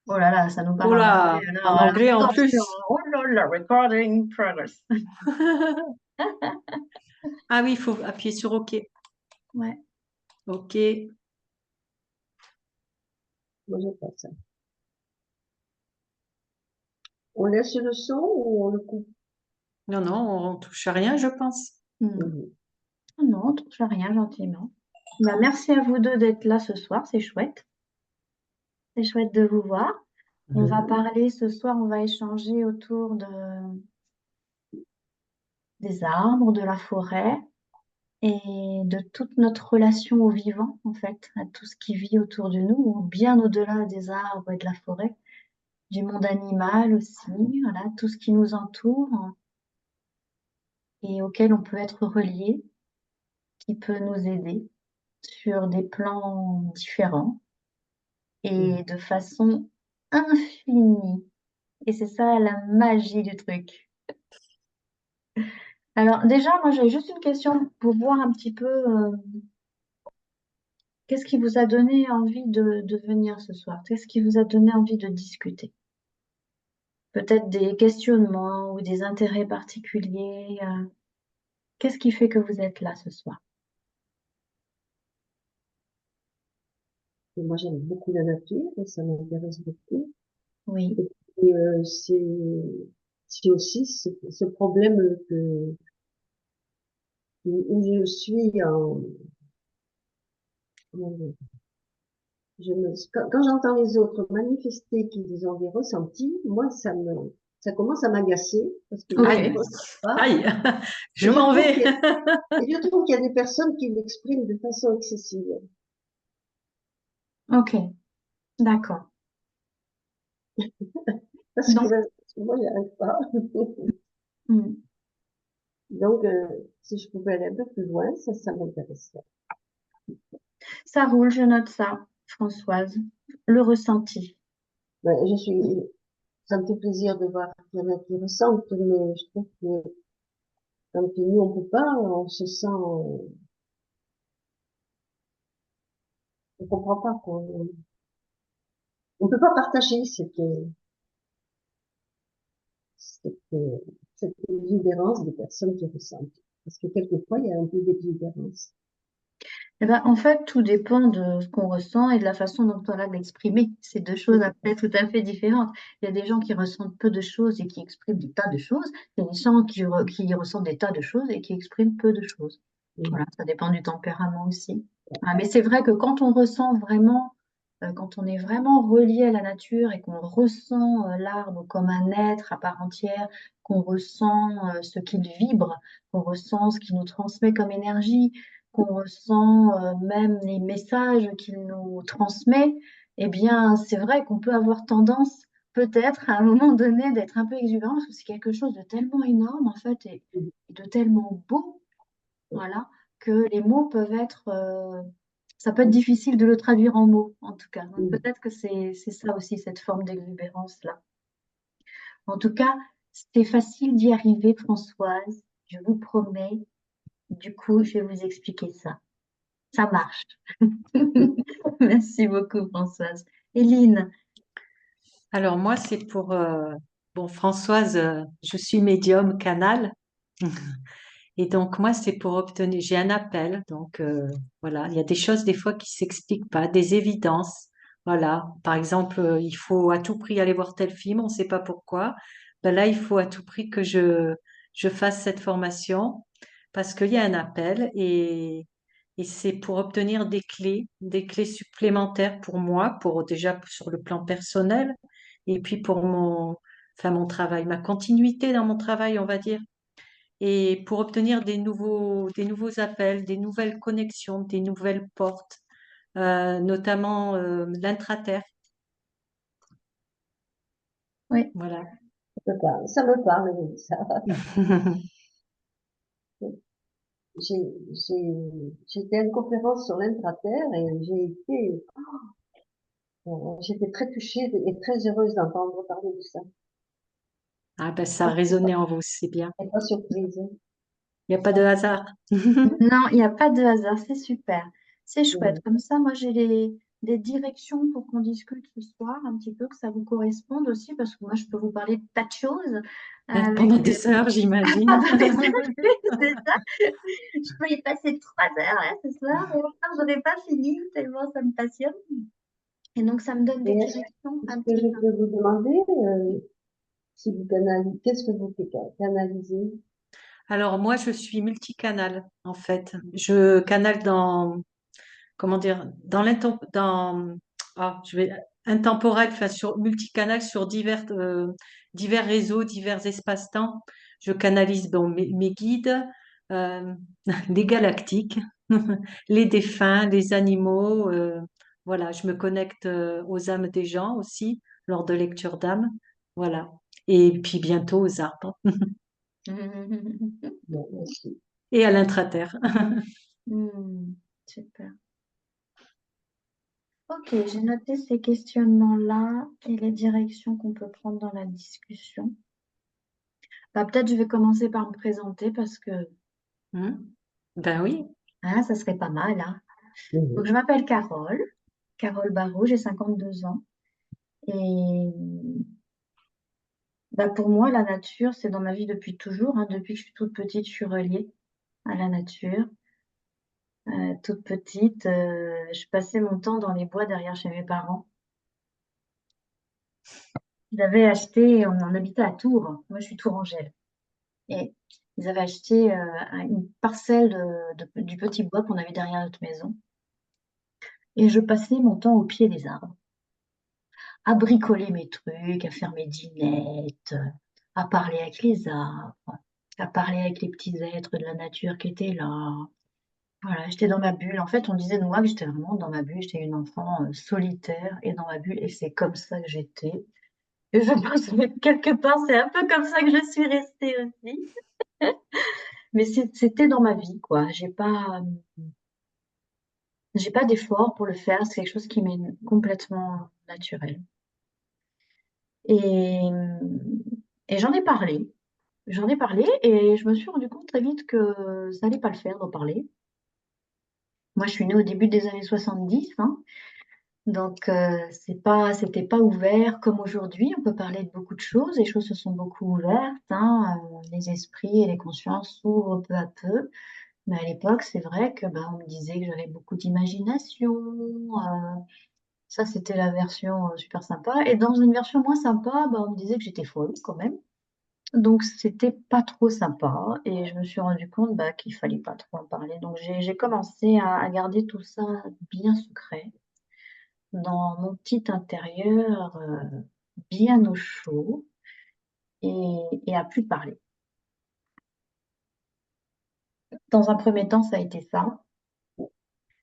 Oh là là, ça nous Oh parle en anglais. là, en Alors, anglais en attention. plus. Oh là là, recording progress. Ah oui, il faut appuyer sur OK. Ouais. OK. Moi, j'ai pas ça. On laisse le son ou on le coupe? Non, non, on touche à rien, je pense. Hmm. Mhm. Non, on touche à rien gentiment. Bah, merci à vous deux d'être là ce soir, c'est chouette. C'est chouette de vous voir. On va parler ce soir, on va échanger autour des arbres, de la forêt et de toute notre relation au vivant, en fait, à tout ce qui vit autour de nous, ou bien au-delà des arbres et de la forêt, du monde animal aussi, voilà, tout ce qui nous entoure et auquel on peut être relié, qui peut nous aider sur des plans différents et de façon infinie. Et c'est ça la magie du truc. Alors déjà, moi j'avais juste une question pour voir un petit peu qu'est-ce qui vous a donné envie de venir ce soir? Qu'est-ce qui vous a donné envie de discuter? Peut-être des questionnements ou des intérêts particuliers. Qu'est-ce qui fait que vous êtes là ce soir? Et moi, j'aime beaucoup la nature et ça m'intéresse beaucoup. Oui, Et c'est aussi ce problème où je suis en, comment dire, quand j'entends les autres manifester qu'ils ont des ressentis, moi, ça commence à m'agacer parce que je ne Aïe, ressens pas. aïe, je Et je m'en trouve vais. qu'il y a, et je trouve qu'il y a des personnes qui l'expriment de façon excessive. ok, d'accord. Donc, Parce que moi, j'y arrive pas. hmm, Donc, si je pouvais aller un peu plus loin, ça m'intéresserait. ça roule, je note ça, Françoise. Le ressenti. Ben, ça me fait plaisir de voir qu'il y en a qui ressentent, mais je trouve que quand nous, on peut pas, on se sent, on comprend pas, quoi. On peut pas partager cette, cette exubérance des personnes qui ressentent. Parce que quelquefois, il y a un peu d'exubérance. Eh ben, en fait, tout dépend de ce qu'on ressent et de la façon dont on a d'exprimer. C'est deux choses après tout à fait différentes. Il y a des gens qui ressentent peu de choses et qui expriment des tas de choses. Il y a des gens qui ressentent des tas de choses et qui expriment peu de choses. Voilà, ça dépend du tempérament aussi. Ah, mais c'est vrai que quand on ressent vraiment, quand on est vraiment relié à la nature et qu'on ressent l'arbre comme un être à part entière, qu'on ressent ce qu'il vibre, qu'on ressent ce qu'il nous transmet comme énergie, qu'on ressent même les messages qu'il nous transmet, eh bien, c'est vrai qu'on peut avoir tendance, peut-être, à un moment donné, d'être un peu exubérant, parce que c'est quelque chose de tellement énorme, en fait, et de tellement beau, voilà, que les mots peuvent être, ça peut être difficile de le traduire en mots, en tout cas. Donc, peut-être que c'est ça aussi, cette forme d'exubérance-là. En tout cas, c'est facile d'y arriver, Françoise, je vous promets. Du coup, je vais vous expliquer ça. Ça marche. Merci beaucoup, Françoise. Éline, Alors moi, c'est pour... bon, Françoise, je suis médium canal. Et donc moi, c'est pour obtenir... J'ai un appel. Donc voilà, il y a des choses des fois qui s'expliquent pas, des évidences. Voilà, par exemple, il faut à tout prix aller voir tel film, on ne sait pas pourquoi. Ben là, il faut à tout prix que je fasse cette formation parce qu'il y a un appel et c'est pour obtenir des clés supplémentaires pour moi, pour déjà sur le plan personnel et puis pour enfin mon travail, ma continuité dans mon travail, on va dire, et pour obtenir des nouveaux appels, des nouvelles connexions, des nouvelles portes, notamment l'intraterre. oui, Voilà. Ça me parle, oui, ça. J'étais à une conférence sur l'intraterre et j'étais très touchée et très heureuse d'entendre parler de ça. Ah ben ça a résonné en vous, c'est bien. Et pas surprise. Il n'y a pas de hasard. non, il n'y a pas de hasard, c'est super. C'est chouette. Mm. Comme ça, moi, j'ai les... des directions pour qu'on discute ce soir, un petit peu, que ça vous corresponde aussi, parce que moi, je peux vous parler de tas de choses avec... Pendant des heures, j'imagine. C'est ça. Je peux y passer 3 heures là, ce soir, et pourtant, je n'aurais pas fini, tellement ça me passionne. Et donc, ça me donne des Et directions un est-ce que petit je peu. peux vous demander si vous canalisez, qu'est-ce que vous canalisez? Alors moi, je suis multicanal en fait. Je canale dans, comment dire, je vais intemporel, enfin sur multicanal sur divers réseaux, divers espaces-temps. Je canalise bon, mes guides, euh, les galactiques, les défunts, les animaux. Voilà, je me connecte aux âmes des gens aussi lors de lectures d'âmes. Voilà. Et puis bientôt aux arbres Bon, merci. et à l'intraterre. Super. Ok, j'ai noté ces questionnements-là et les directions qu'on peut prendre dans la discussion. Bah, peut-être je vais commencer par me présenter parce que Ben oui. ça serait pas mal, hein. Donc, Mhm. je m'appelle Carole Barraud, j'ai 52 ans. Et bah, pour moi, la nature, c'est dans ma vie depuis toujours, hein. Depuis que je suis toute petite, je suis reliée à la nature. Toute petite, je passais mon temps dans les bois derrière chez mes parents. Ils avaient acheté, on habitait à Tours. Moi, je suis tourangelle. Et ils avaient acheté une parcelle du petit bois qu'on avait derrière notre maison. Et je passais mon temps au pied des arbres, à bricoler mes trucs, à faire mes dînettes, à parler avec les arbres, à parler avec les petits êtres de la nature qui étaient là. Voilà, j'étais dans ma bulle. En fait, on disait de moi que j'étais vraiment dans ma bulle. J'étais une enfant solitaire et dans ma bulle. Et c'est comme ça que j'étais. Et je pense que quelque part, c'est un peu comme ça que je suis restée aussi. Mais c'était dans ma vie, quoi. J'ai pas d'effort pour le faire. C'est quelque chose qui m'est complètement naturel. Et, et j'en ai parlé. J'en ai parlé et je me suis rendu compte très vite que ça allait pas le faire d'en parler. Moi, je suis née au début des années 70, hein. Donc, c'était pas ouvert comme aujourd'hui. On peut parler de beaucoup de choses. Les choses se sont beaucoup ouvertes, hein. Les esprits et les consciences s'ouvrent peu à peu. Mais à l'époque, c'est vrai que on me disait que j'avais beaucoup d'imagination. Ça, c'était la version super sympa. Et dans une version moins sympa, on me disait que j'étais folle quand même. Donc, c'était pas trop sympa. Et je me suis rendu compte qu'il fallait pas trop en parler. Donc, j'ai commencé à garder tout ça bien secret dans mon petit intérieur, bien au chaud et à plus parler. Dans un premier temps, ça a été ça,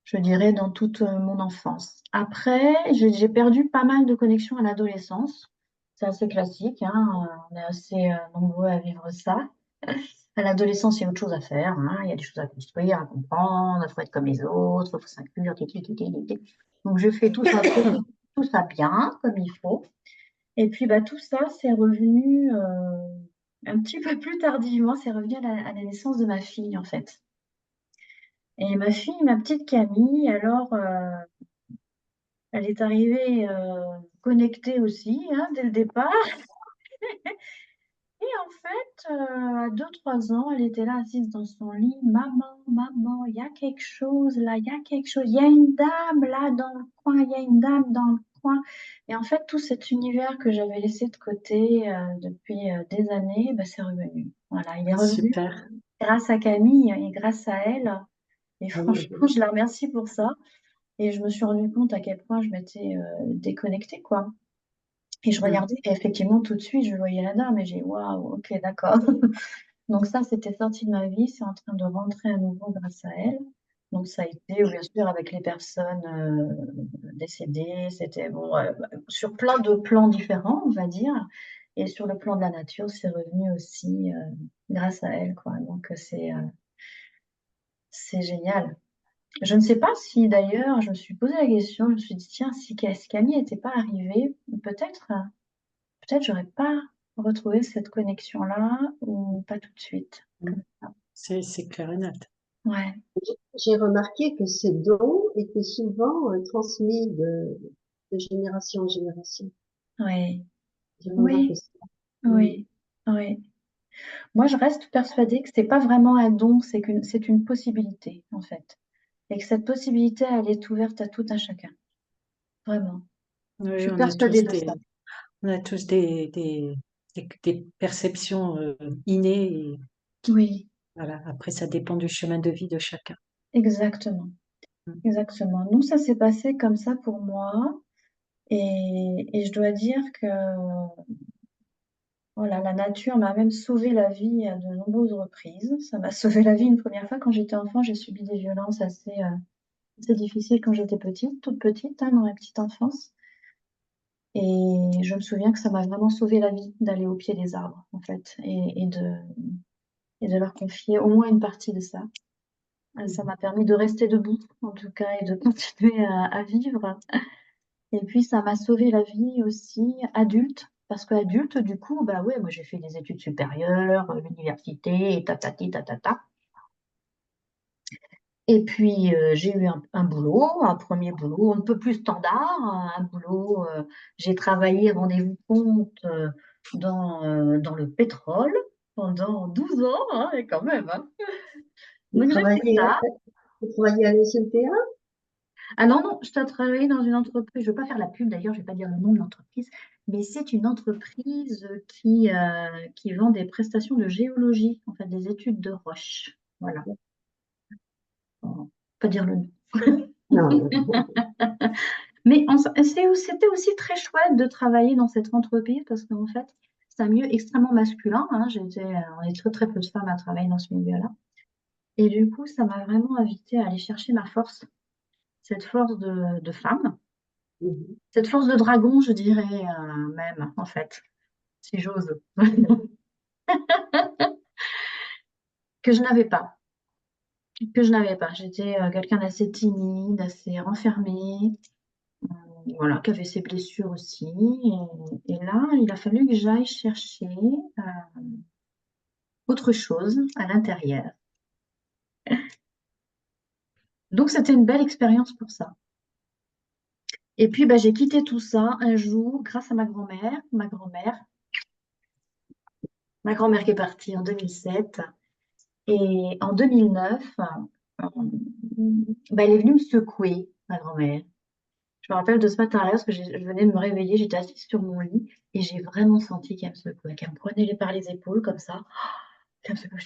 je dirais, dans toute mon enfance. Après, j'ai perdu pas mal de connexions à l'adolescence. C'est assez classique, hein. On est assez nombreux à vivre ça. À l'adolescence, il y a autre chose à faire, hein. Il y a des choses à construire, à comprendre, il faut être comme les autres, il faut s'inclure, donc je fais tout ça, tout ça bien, comme il faut. Et puis tout ça, c'est revenu un petit peu plus tardivement, c'est revenu à la naissance de ma fille, en fait. Et ma fille, ma petite Camille, alors, elle est arrivée connectée aussi, hein, dès le départ. Et en fait, à 2, 3 ans, elle était là assise dans son lit. Maman, maman, il y a quelque chose là, il y a quelque chose. Il y a une dame là dans le coin, il y a une dame dans le coin. Et en fait, tout cet univers que j'avais laissé de côté depuis des années, c'est revenu. Voilà, il est revenu Super. grâce à Camille et grâce à elle. Et franchement, Mhm. je la remercie pour ça. Et je me suis rendu compte à quel point je m'étais déconnectée, quoi. Et je regardais, et effectivement, tout de suite, je voyais la dame et j'ai dit, waouh, ok, d'accord. Donc ça, c'était sorti de ma vie, c'est en train de rentrer à nouveau grâce à elle. Donc ça a été, bien sûr, avec les personnes décédées, c'était bon, sur plein de plans différents, on va dire. Et sur le plan de la nature, c'est revenu aussi grâce à elle, quoi. Donc c'est génial. Je ne sais pas si d'ailleurs, je me suis posé la question, je me suis dit, tiens, si Camille n'était pas arrivée, peut-être j'aurais pas retrouvé cette connexion-là ou pas tout de suite. Comme ça. C'est clair et net. Ouais, J'ai remarqué que ces dons étaient souvent transmis de génération en génération. ouais, J'ai remarqué oui, ça. Mm. oui, oui. Moi, je reste persuadée que c'est pas vraiment un don, c'est une possibilité, en fait. Et que cette possibilité, elle est ouverte à tout un chacun. Vraiment. Je Oui, suis persuadée de ça. on a tous des perceptions innées. Et Oui, voilà, après, ça dépend du chemin de vie de chacun. exactement. Mm. Exactement. Donc, ça s'est passé comme ça pour moi. Et je dois dire que voilà, la nature m'a même sauvé la vie à de nombreuses reprises. Ça m'a sauvé la vie une première fois quand j'étais enfant. J'ai subi des violences assez difficiles quand j'étais petite, toute petite, hein, dans ma petite enfance. Et je me souviens que ça m'a vraiment sauvé la vie d'aller au pied des arbres, en fait, et de leur confier au moins une partie de ça. Ça m'a permis de rester debout, en tout cas, et de continuer à vivre. Et puis, ça m'a sauvé la vie aussi adulte, parce qu'adulte, du coup, bah ouais, moi j'ai fait des études supérieures, l'université, et tatati, tatata. Et puis, j'ai eu un boulot, un premier boulot, un peu plus standard, un boulot, j'ai travaillé, rendez-vous compte, dans le pétrole pendant 12 ans, hein, et quand même, hein. Vous Donc j'ai fait travaillez, ça. vous travaillez à l'SNPA? Ah non, non, je t'ai travaillé dans une entreprise, je ne veux pas faire la pub d'ailleurs, je ne vais pas dire le nom de l'entreprise, mais c'est une entreprise qui vend des prestations de géologie, en fait des études de roches. Voilà, on va pas dire le nom. Non. Mais c'était aussi très chouette de travailler dans cette entreprise parce qu'en fait, c'est un milieu extrêmement masculin, hein. On est très très peu de femmes à travailler dans ce milieu-là. Et du coup, ça m'a vraiment invitée à aller chercher ma force, cette force de femme. Mhm. Cette force de dragon, je dirais même, en fait, si j'ose, que je n'avais pas, que je n'avais pas. J'étais quelqu'un d'assez timide, assez renfermé, voilà, qui avait ses blessures aussi. Et là, il a fallu que j'aille chercher autre chose à l'intérieur. Donc, c'était une belle expérience pour ça. Et puis, bah, j'ai quitté tout ça un jour grâce à ma grand-mère qui est partie en 2007. Et en 2009, bah, elle est venue me secouer, ma grand-mère. Je me rappelle de ce matin-là, parce que je venais de me réveiller, j'étais assise sur mon lit, et j'ai vraiment senti qu'elle me secouait, qu'elle me prenait par les épaules, comme ça, qu'elle me secouait.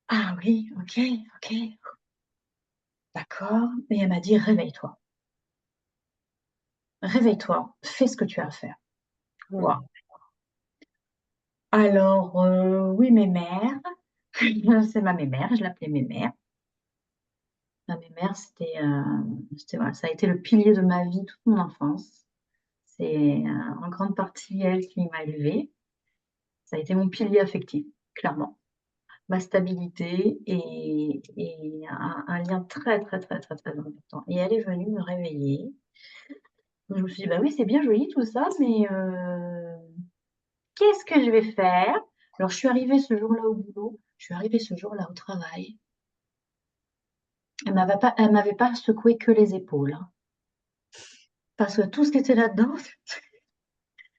Ah oui, ok, ok, d'accord. Et elle m'a dit, réveille-toi, réveille-toi, fais ce que tu as à faire. Ouais. Waouh. Alors, oui, mes mères, c'est ma mémère, je l'appelais mémère. Ma mémère, voilà, ça a été le pilier de ma vie toute mon enfance. C'est en grande partie elle qui m'a élevée. Ça a été mon pilier affectif, clairement. Ma stabilité et un lien très, très, très, très, très important. Et elle est venue me réveiller. Je me suis dit, bah oui, c'est bien joli tout ça, mais qu'est-ce que je vais faire? Alors, je suis arrivée ce jour-là au boulot, je suis arrivée ce jour-là au travail. Elle m'avait pas secoué que les épaules, hein, parce que tout ce qui était là-dedans,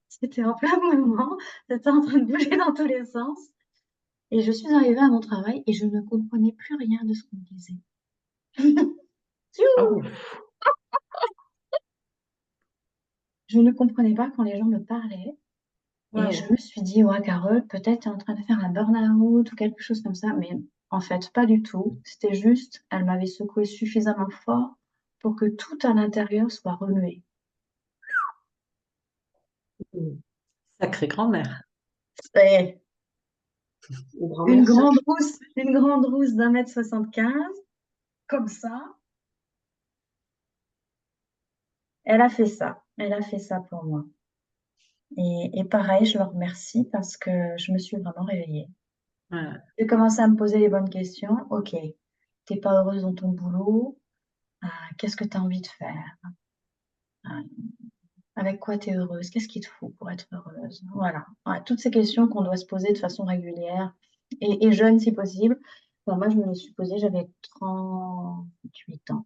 c'était en plein mouvement, c'était en train de bouger dans tous les sens. Et je suis arrivée à mon travail et je ne comprenais plus rien de ce qu'on me disait. Ah Tchou. ouf. Je ne comprenais pas quand les gens me parlaient. Et je Waouh. me suis dit, ouais, Carole, peut-être tu es en train de faire un burn-out ou quelque chose comme ça. Mais en fait, pas du tout. C'était juste, elle m'avait secoué suffisamment fort pour que tout à l'intérieur soit remué. Mhm. Sacrée grand-mère. Et Une grand-mère sacrée. une grande rousse d'1,75 m, comme ça. Elle a fait ça. Elle a fait ça pour moi. Et pareil, je le remercie parce que je me suis vraiment réveillée. Ouais. J'ai commencé à me poser les bonnes questions. Ok, t'es pas heureuse dans ton boulot. Qu'est-ce que tu as envie de faire? Ah, avec quoi tu es heureuse? Qu'est-ce qu'il te faut pour être heureuse? Voilà. Ouais, toutes ces questions qu'on doit se poser de façon régulière et jeune si possible. Enfin, moi, je me suis posée, j'avais 38 ans.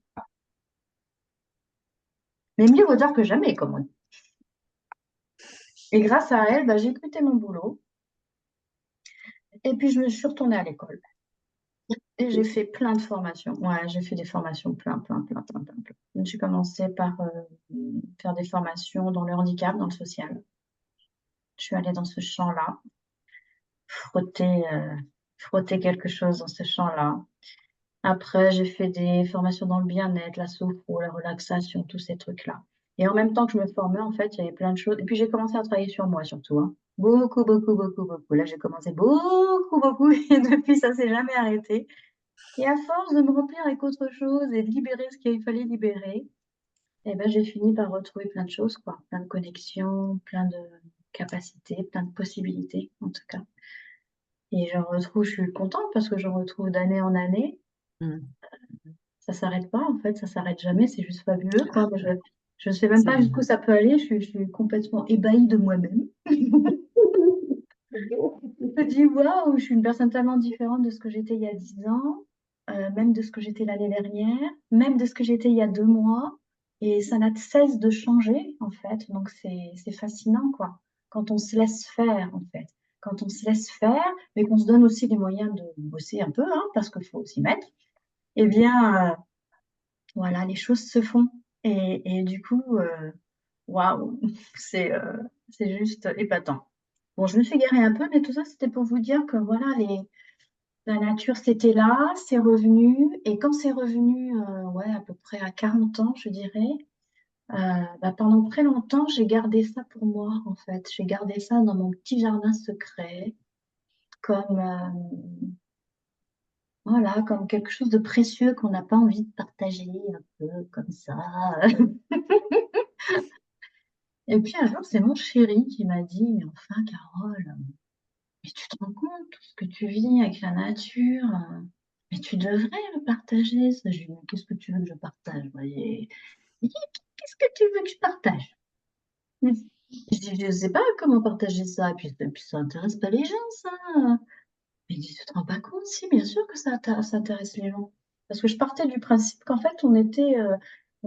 Mais mieux vaut tard que jamais, comme on dit. Et grâce à elle, bah, j'ai quitté mon boulot et puis je me suis retournée à l'école. Et j'ai fait plein de formations. Ouais, j'ai fait des formations plein. J'ai commencé par faire des formations dans le handicap, dans le social. Je suis allée dans ce champ-là, frotter, frotter quelque chose dans ce champ-là. Après, j'ai fait des formations dans le bien-être, la sophro, la relaxation, tous ces trucs-là. Et en même temps que je me formais, en fait, il y avait plein de choses. Et puis, j'ai commencé à travailler sur moi, surtout, hein. Beaucoup. Là, j'ai commencé beaucoup. Et depuis, ça s'est jamais arrêté. Et à force de me remplir avec autre chose et de libérer ce qu'il fallait libérer, eh ben, j'ai fini par retrouver plein de choses, quoi. Plein de connexions, plein de capacités, plein de possibilités, en tout cas. Et je suis contente parce que je retrouve d'année en année. Mm. Ça s'arrête pas, en fait, ça s'arrête jamais, c'est juste fabuleux, quoi. Moi, je ne sais même C'est pas jusqu'où ça peut aller, je suis complètement ébahie de moi-même. C'est beau. Je me dis, waouh, je suis une personne tellement différente de ce que j'étais il y a 10 ans, même de ce que j'étais l'année dernière, même de ce que j'étais il y a 2 mois. Et ça n'a de cesse de changer, en fait. Donc, c'est fascinant, quoi. Quand on se laisse faire, en fait. Quand on se laisse faire, mais qu'on se donne aussi les moyens de bosser un peu, hein, parce qu'il faut s'y mettre, eh bien, voilà, les choses se font. Et du coup, waouh, c'est euh, c'est juste épatant. Bon, je me suis garée un peu, mais tout ça, c'était pour vous dire que voilà, la nature, c'était là, c'est revenu. Et quand c'est revenu, ouais, à peu près à 40 ans, je dirais, bah, pendant très longtemps, j'ai gardé ça pour moi, en fait. J'ai gardé ça dans mon petit jardin secret, comme, voilà, comme quelque chose de précieux qu'on n'a pas envie de partager, un peu comme ça. Et puis un jour, c'est mon chéri qui m'a dit, mais enfin, Carole, mais tu te rends compte tout ce que tu vis avec la nature, mais tu devrais le partager. Ça, je lui ai dit, mais qu'est-ce que tu veux que je partage? Moi, il dit, qu'est-ce que tu veux que je partage? Je dis, je ne sais pas comment partager ça. Et puis ça intéresse pas les gens, ça. Mais il dit, tu te rends pas compte? Si, bien sûr que ça intéresse les gens. Parce que je partais du principe qu'en fait, on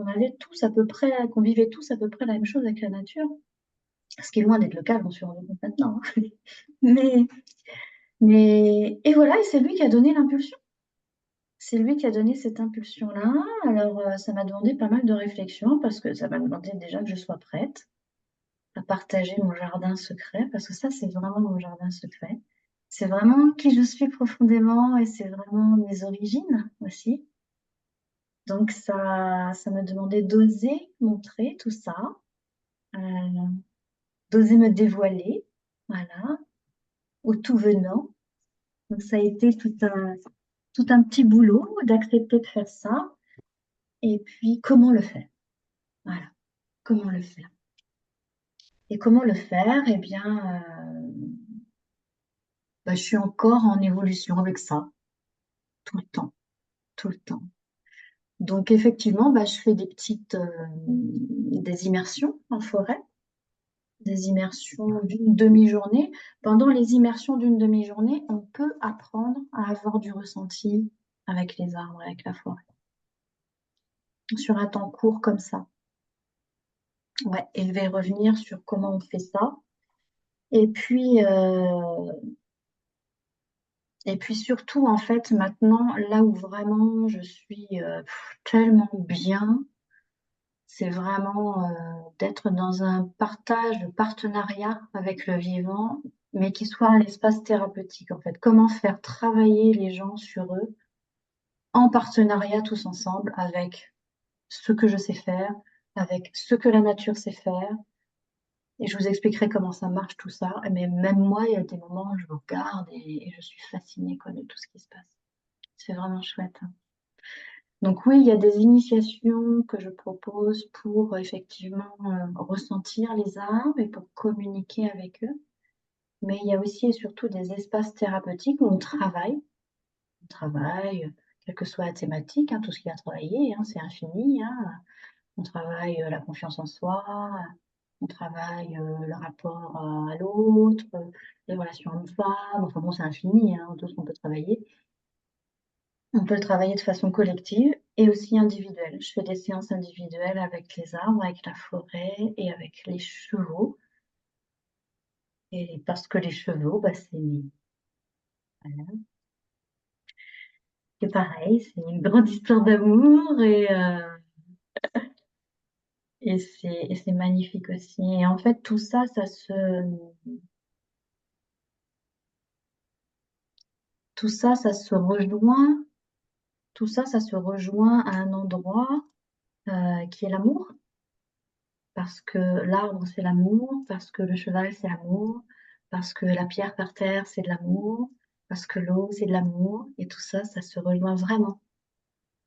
avait tous à peu près, qu'on vivait tous à peu près la même chose avec la nature. Ce qui est loin d'être le cas, je m'en suis rendu compte maintenant, hein. Mais, et voilà, et c'est lui qui a donné l'impulsion. C'est lui qui a donné cette impulsion-là. Alors, ça m'a demandé pas mal de réflexion parce que ça m'a demandé déjà que je sois prête à partager mon jardin secret, parce que ça, c'est vraiment mon jardin secret. C'est vraiment qui je suis profondément et c'est vraiment mes origines aussi. Donc, ça m'a demandé d'oser montrer tout ça, euh, d'oser me dévoiler, voilà, au tout venant. Donc, ça a été tout un petit boulot d'accepter de faire ça. Et puis, comment le faire? Voilà, comment le faire? Et comment le faire? Eh bien, bah, je suis encore en évolution avec ça, tout le temps, tout le temps. Donc, effectivement, bah, je fais des immersions en forêt, des immersions d'une demi-journée. Pendant les immersions d'une demi-journée, on peut apprendre à avoir du ressenti avec les arbres, avec la forêt, sur un temps court comme ça. Ouais, et je vais revenir sur comment on fait ça. Et puis, euh, et puis surtout, en fait, maintenant, là où vraiment je suis tellement bien, c'est vraiment d'être dans un partage, de partenariat avec le vivant, mais qui soit un espace thérapeutique, en fait. Comment faire travailler les gens sur eux en partenariat tous ensemble avec ce que je sais faire, avec ce que la nature sait faire. Et je vous expliquerai comment ça marche tout ça. Mais même moi, il y a des moments où je vous regarde et je suis fascinée quoi, de tout ce qui se passe. C'est vraiment chouette, hein. Donc oui, il y a des initiations que je propose pour effectivement ressentir les arbres et pour communiquer avec eux. Mais il y a aussi et surtout des espaces thérapeutiques où on travaille. On travaille, quelle que soit la thématique, hein, tout ce qu'il y a à travailler, hein, c'est infini, hein. On travaille la confiance en soi, On travaille le rapport à l'autre, les relations hommes-femmes, enfin bon, c'est infini, hein, tout ce qu'on peut travailler. On peut le travailler de façon collective et aussi individuelle. Je fais des séances individuelles avec les arbres, avec la forêt et avec les chevaux. Et parce que les chevaux, bah, voilà, c'est pareil, c'est une grande histoire d'amour et c'est magnifique aussi. Et en fait, tout ça, tout ça, ça se rejoint, tout ça, ça se rejoint à un endroit qui est l'amour. Parce que l'arbre, c'est l'amour, parce que le cheval, c'est l'amour, parce que la pierre par terre, c'est de l'amour, parce que l'eau, c'est de l'amour. Et tout ça, ça se rejoint vraiment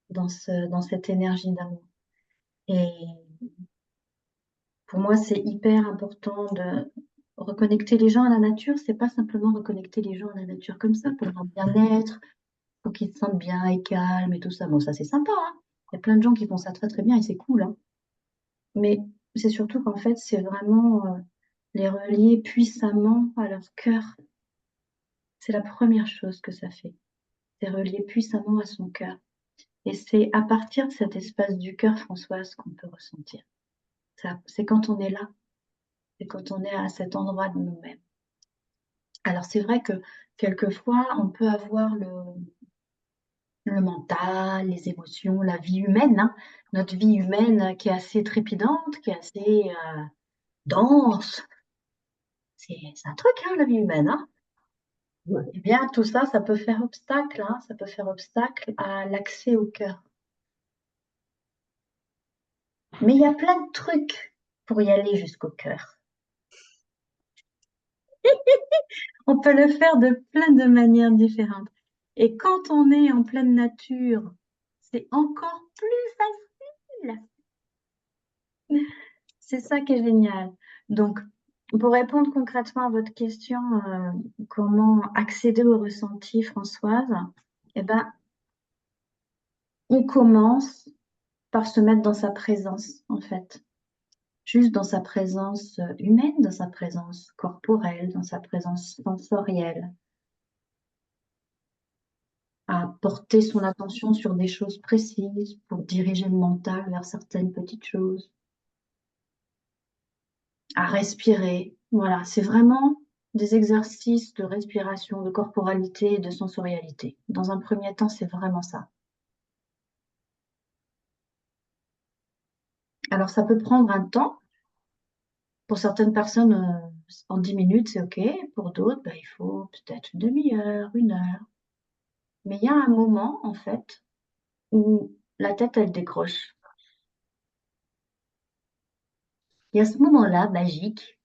dans cette énergie d'amour. Et pour moi, c'est hyper important de reconnecter les gens à la nature. C'est pas simplement reconnecter les gens à la nature comme ça pour leur bien-être, pour qu'ils se sentent bien et calmes et tout ça. Bon, ça, c'est sympa, hein. Il y a plein de gens qui font ça très très bien et c'est cool, hein. Mais c'est surtout qu'en fait, c'est vraiment les relier puissamment à leur cœur. C'est la première chose que ça fait. C'est relier puissamment à son cœur. Et c'est à partir de cet espace du cœur, Françoise, qu'on peut ressentir. C'est quand on est là. C'est quand on est à cet endroit de nous-mêmes. Alors c'est vrai que quelquefois, on peut avoir le mental, les émotions, la vie humaine, hein. Notre vie humaine qui est assez trépidante, qui est assez dense. C'est un truc, hein, la vie humaine, hein. Ouais. Eh bien, tout ça, ça peut faire obstacle, hein, ça peut faire obstacle à l'accès au cœur. Mais il y a plein de trucs pour y aller jusqu'au cœur. On peut le faire de plein de manières différentes. Et quand on est en pleine nature, c'est encore plus facile. C'est ça qui est génial. Donc, pour répondre concrètement à votre question, comment accéder au ressenti, Françoise, eh ben, on commence par se mettre dans sa présence, en fait. Juste dans sa présence humaine, dans sa présence corporelle, dans sa présence sensorielle, à porter son attention sur des choses précises pour diriger le mental vers certaines petites choses, à respirer. Voilà, c'est vraiment des exercices de respiration, de corporalité et de sensorialité. Dans un premier temps, c'est vraiment ça. Alors, ça peut prendre un temps. Pour certaines personnes, en 10 minutes, c'est OK. Pour d'autres, bah, il faut peut-être une demi-heure, une heure. Mais il y a un moment, en fait, où la tête, elle décroche. Il y a ce moment-là, magique,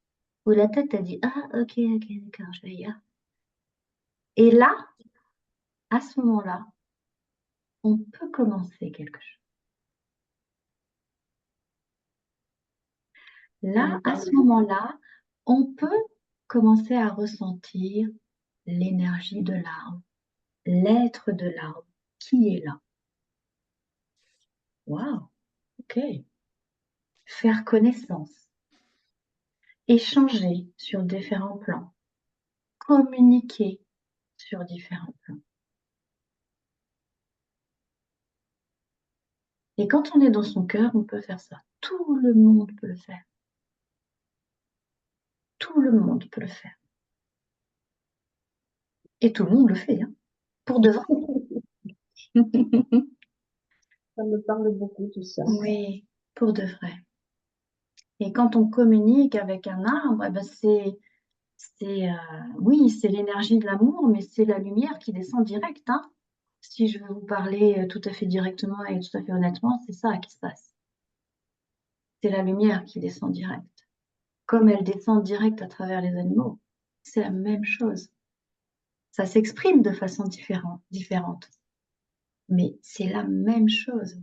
où la tête, elle dit, ah, ok, d'accord, je vais y aller. Et là, à ce moment-là, on peut commencer quelque chose. Là, à ce moment-là, on peut commencer à ressentir l'énergie de l'arbre, l'être de l'arbre qui est là. Waouh, ok. Faire connaissance, échanger sur différents plans, communiquer sur différents plans. Et quand on est dans son cœur, on peut faire ça. Tout le monde peut le faire. Tout le monde peut le faire. Et tout le monde le fait, hein, pour de vrai. Ça me parle beaucoup, tout ça. Oui, pour de vrai. Et quand on communique avec un arbre, eh ben oui, c'est l'énergie de l'amour, mais c'est la lumière qui descend direct, hein. Si je veux vous parler tout à fait directement et tout à fait honnêtement, c'est ça qui se passe. C'est la lumière qui descend direct. Comme elle descend direct à travers les animaux, c'est la même chose. Ça s'exprime de façon différente, mais c'est la même chose.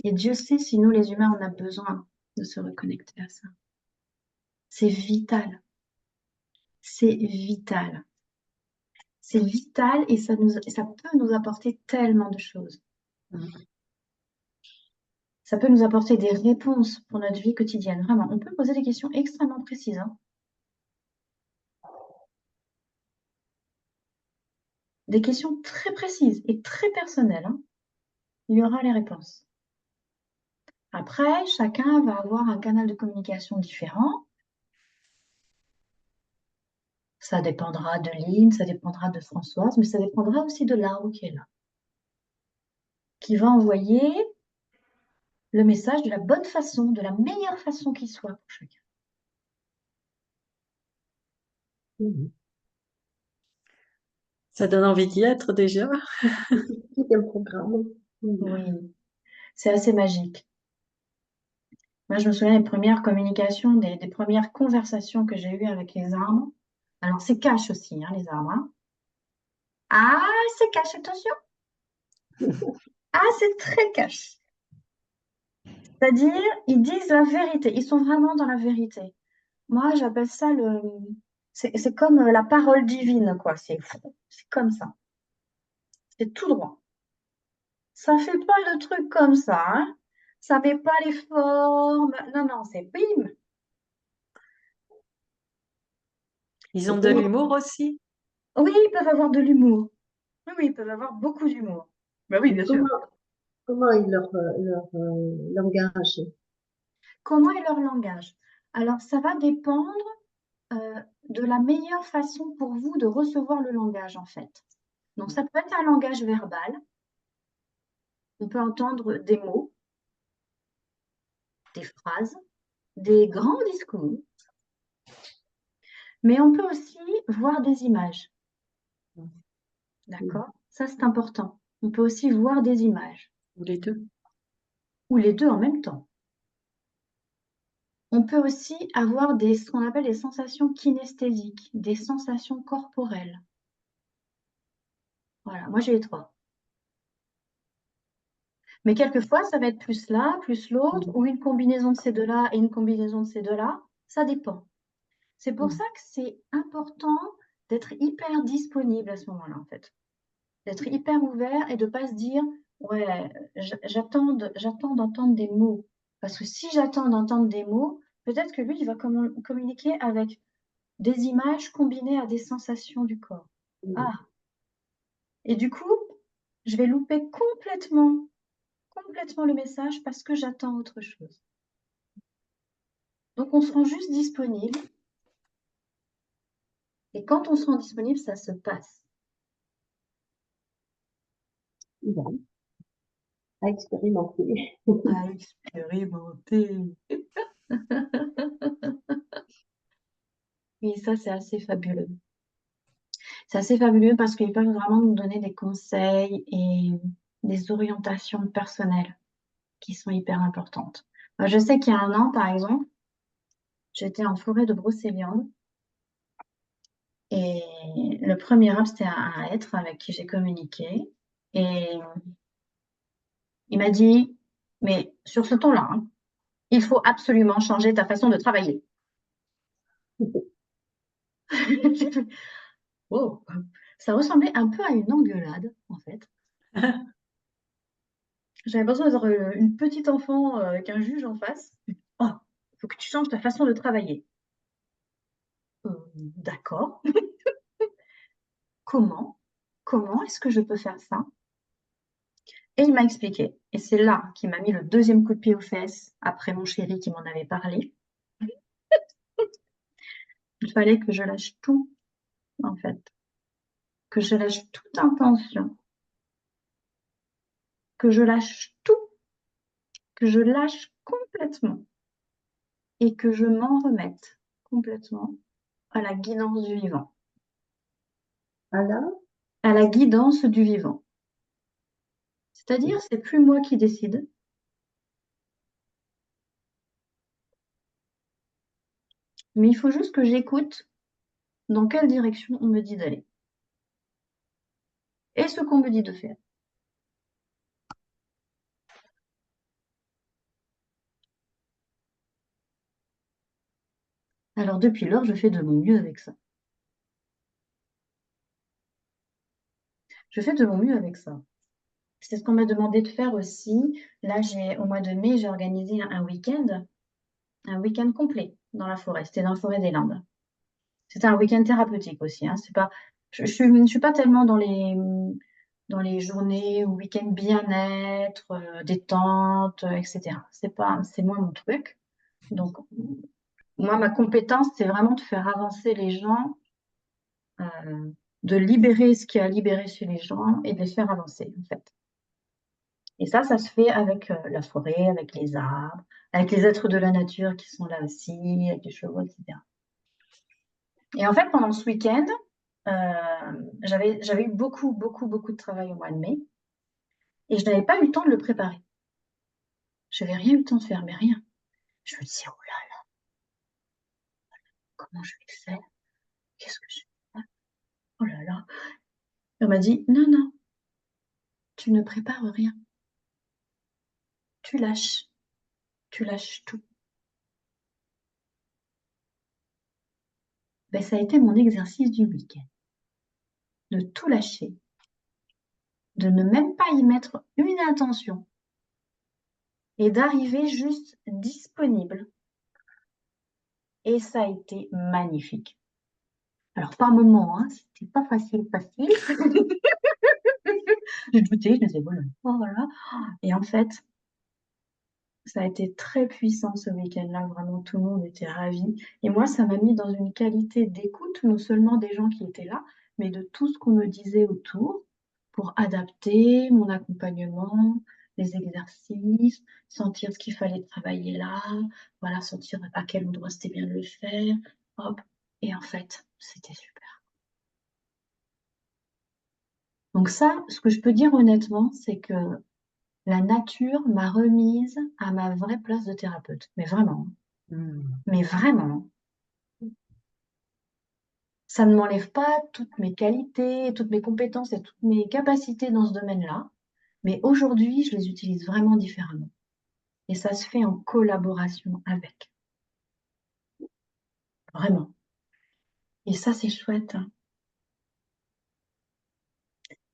Et Dieu sait si nous, les humains, on a besoin de se reconnecter à ça. C'est vital. C'est vital. C'est vital et ça peut nous apporter tellement de choses. Ça peut nous apporter des réponses pour notre vie quotidienne. Vraiment, on peut poser des questions extrêmement précises, hein. Des questions très précises et très personnelles, hein. Il y aura les réponses. Après, chacun va avoir un canal de communication différent. Ça dépendra de Lynn, ça dépendra de Françoise, mais ça dépendra aussi de l'arbre qui est là, qui va envoyer le message de la bonne façon, de la meilleure façon qui soit pour chacun. Mhm. Ça donne envie d'y être déjà. Tout un programme. Mhm. Oui, c'est assez magique. Moi, je me souviens des premières communications, des premières conversations que j'ai eues avec les arbres. Alors, c'est cash aussi, hein, les arbres, hein. Ah, c'est cash, attention. Ah, c'est très cash. C'est-à-dire, ils disent la vérité. Ils sont vraiment dans la vérité. Moi, j'appelle ça le... C'est comme la parole divine, quoi. C'est comme ça. C'est tout droit. Ça fait pas le truc comme ça, hein. Ça met pas les formes. Non, non, c'est bim. Ils Et ont de comment, l'humour aussi. Oui, ils peuvent avoir de l'humour. Oui, oui, ils peuvent avoir beaucoup d'humour. Ben oui, et bien sûr. comment est leur langage? Comment est leur langage? Alors, ça va dépendre de la meilleure façon pour vous de recevoir le langage, en fait. Donc, ça peut être un langage verbal. On peut entendre des mots, des phrases, des grands discours, mais on peut aussi voir des images. Mhm. D'accord? Ça, c'est important. On peut aussi voir des images, Ou les deux. ou les deux en même temps. On peut aussi avoir ce qu'on appelle des sensations kinesthésiques, des sensations corporelles. Voilà, moi j'ai les trois. Mais quelquefois, ça va être plus l'un, plus l'autre, Mhm. ou une combinaison de ces deux-là et une combinaison de ces deux-là. Ça dépend. C'est pour Mhm. ça que c'est important d'être hyper disponible à ce moment-là, en fait. D'être hyper ouvert et de ne pas se dire, ouais, j'attends d'entendre des mots. Parce que si j'attends d'entendre des mots, peut-être que lui, il va communiquer avec des images combinées à des sensations du corps. Mhm. Ah, et du coup, je vais louper complètement le message parce que j'attends autre chose. Donc, on se rend juste disponible. Et quand on se rend disponible, ça se passe. Bon, à expérimenter. À expérimenter. Oui, ça, c'est assez fabuleux. C'est assez fabuleux parce qu'ils peuvent vraiment nous donner des conseils et des orientations personnelles qui sont hyper importantes. Moi, je sais qu'il y a un an, par exemple, j'étais en forêt de Brocéliande et le premier arbre, c'était un être avec qui j'ai communiqué. Et il m'a dit, mais sur ce ton-là, hein, il faut absolument changer ta façon de travailler. J'ai fait, oh, ça ressemblait un peu à une engueulade, en fait. J'avais besoin d'avoir une petite enfant avec un juge en face. Oh, il faut que tu changes ta façon de travailler. D'accord. Comment? Comment est-ce que je peux faire ça? Et il m'a expliqué. Et c'est là qu'il m'a mis le deuxième coup de pied aux fesses, après mon chéri qui m'en avait parlé. Il fallait que je lâche tout, en fait. Que je lâche toute intention. Que je lâche tout. Que je lâche complètement. Et que je m'en remette complètement à la guidance du vivant. Alors, À la guidance du vivant. C'est-à-dire, c'est plus moi qui décide. Mais il faut juste que j'écoute dans quelle direction on me dit d'aller et ce qu'on me dit de faire. Alors depuis lors, je fais de mon mieux avec ça. Je fais de mon mieux avec ça. C'est ce qu'on m'a demandé de faire aussi. Là, au mois de mai, j'ai organisé un week-end complet dans la forêt. C'était dans la forêt des Landes. C'était un week-end thérapeutique aussi, hein. C'est pas, je suis pas tellement dans les journées ou week-end bien-être, détente, etc. C'est moins mon truc. Donc, moi, ma compétence, c'est vraiment de faire avancer les gens, de libérer ce qui a libéré chez les gens et de les faire avancer, en fait. Et ça se fait avec la forêt, avec les arbres, avec les êtres de la nature qui sont là aussi, avec les chevaux, etc. Et en fait, pendant ce week-end, j'avais eu beaucoup, beaucoup, beaucoup de travail au mois de mai et je n'avais pas eu le temps de le préparer. Je n'avais rien eu le temps de faire, mais rien. Je me disais, oh là, comment je vais faire? Qu'est-ce que je vais faire? Oh là là. On m'a dit, non, non, tu ne prépares rien. Tu lâches. Tu lâches tout. Ben, ça a été mon exercice du week-end. De tout lâcher. De ne même pas y mettre une intention. Et d'arriver juste disponible. Et ça a été magnifique. Alors, par moments, hein, c'était pas facile. Je doutais, je me disais, voilà, oh, voilà. Et en fait, ça a été très puissant ce week-end-là, vraiment tout le monde était ravi. Et moi, ça m'a mis dans une qualité d'écoute, non seulement des gens qui étaient là, mais de tout ce qu'on me disait autour pour adapter mon accompagnement, les exercices, sentir ce qu'il fallait travailler là, voilà, sentir à quel endroit c'était bien de le faire, hop. Et en fait, c'était super. Donc ça, ce que je peux dire honnêtement, c'est que la nature m'a remise à ma vraie place de thérapeute. Mais vraiment. Mais vraiment. Ça ne m'enlève pas toutes mes qualités, toutes mes compétences et toutes mes capacités dans ce domaine-là. Mais aujourd'hui, je les utilise vraiment différemment. Et ça se fait en collaboration avec. Vraiment. Et ça, c'est chouette, hein.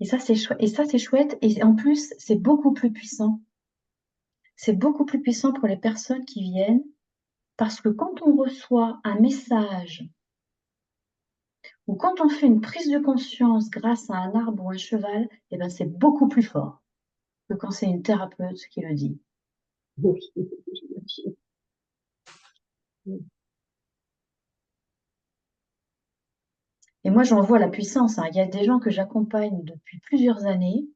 Et ça, c'est chouette. Et ça, c'est chouette. Et en plus, c'est beaucoup plus puissant. C'est beaucoup plus puissant pour les personnes qui viennent parce que quand on reçoit un message ou quand on fait une prise de conscience grâce à un arbre ou un cheval, eh ben, c'est beaucoup plus fort que quand c'est une thérapeute qui le dit. Oui, j'imagine. Et moi, j'en vois la puissance, hein. Il y a des gens que j'accompagne depuis plusieurs années.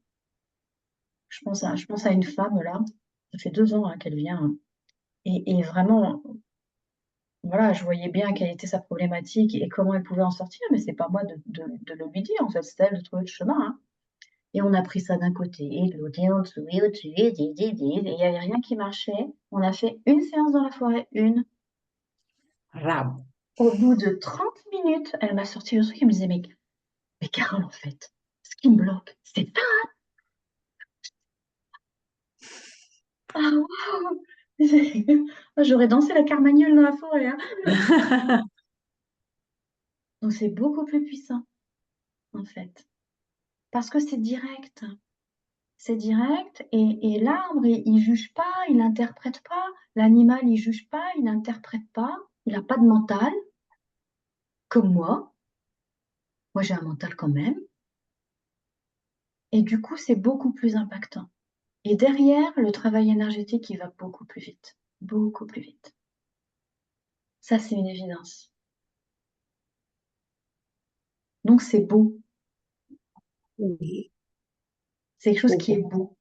Je pense à une femme là, ça fait 2 ans hein, qu'elle vient, hein. Et vraiment, voilà, je voyais bien quelle était sa problématique et comment elle pouvait en sortir, mais c'est pas moi de le lui dire, en fait, c'est à elle de trouver le chemin, hein. Et on a pris ça d'un côté, et de l'autre, et au-dessus, et au-dessus, et il n'y avait rien qui marchait. On a fait une séance dans la forêt, une. Ram. Au bout de 30 minutes, elle m'a sorti le truc, elle me disait, mais Carole, en fait, ce qui me bloque, c'est ça. Ah, waouh! J'aurais dansé la carmagnole dans la forêt, hein. Donc c'est beaucoup plus puissant, en fait. Parce que c'est direct. C'est direct et l'arbre, il juge pas, il n'interprète pas. L'animal, il juge pas, il n'interprète pas. Il n'a pas de mental, comme moi. Moi, j'ai un mental quand même. Et du coup, c'est beaucoup plus impactant. Et derrière, le travail énergétique, il va beaucoup plus vite. Beaucoup plus vite. Ça, c'est une évidence. Donc, c'est beau. Oui, C'est quelque chose qui est comprends. beau.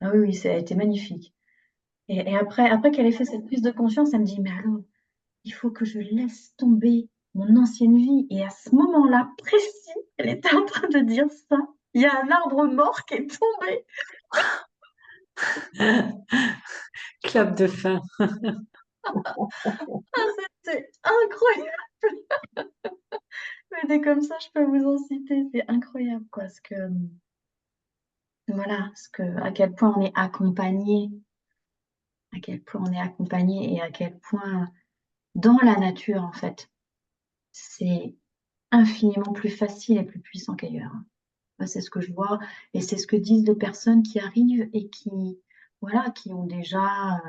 Ah oui, oui, ça a été magnifique. Et après qu'elle ait fait cette prise de conscience, elle me dit, mais alors, il faut que je laisse tomber mon ancienne vie. Et à ce moment-là précis, elle était en train de dire ça. Il y a un arbre mort qui est tombé. Club de fin. Ah, c'était incroyable. Mais des comme ça, je peux vous en citer. C'est incroyable, quoi. Voilà, à quel point on est accompagné, à quel point on est accompagné et à quel point dans la nature, en fait, c'est infiniment plus facile et plus puissant qu'ailleurs. Moi, c'est ce que je vois et c'est ce que disent les personnes qui arrivent et qui, voilà, qui ont déjà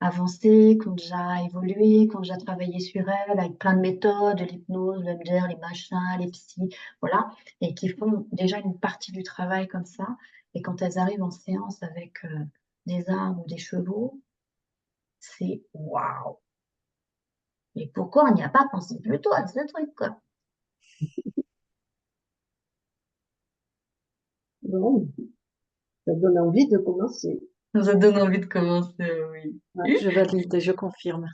avancé, qui ont déjà évolué, qui ont déjà travaillé sur elles avec plein de méthodes, l'hypnose, le MDR, les machins, les psys, voilà, et qui font déjà une partie du travail comme ça. Et quand elles arrivent en séance avec des armes ou des chevaux, c'est waouh! Mais pourquoi on n'y a pas pensé plus tôt à ce truc, quoi? Bon, ça donne envie de commencer. Ça donne envie de commencer, oui. Ouais. Je valide, je confirme.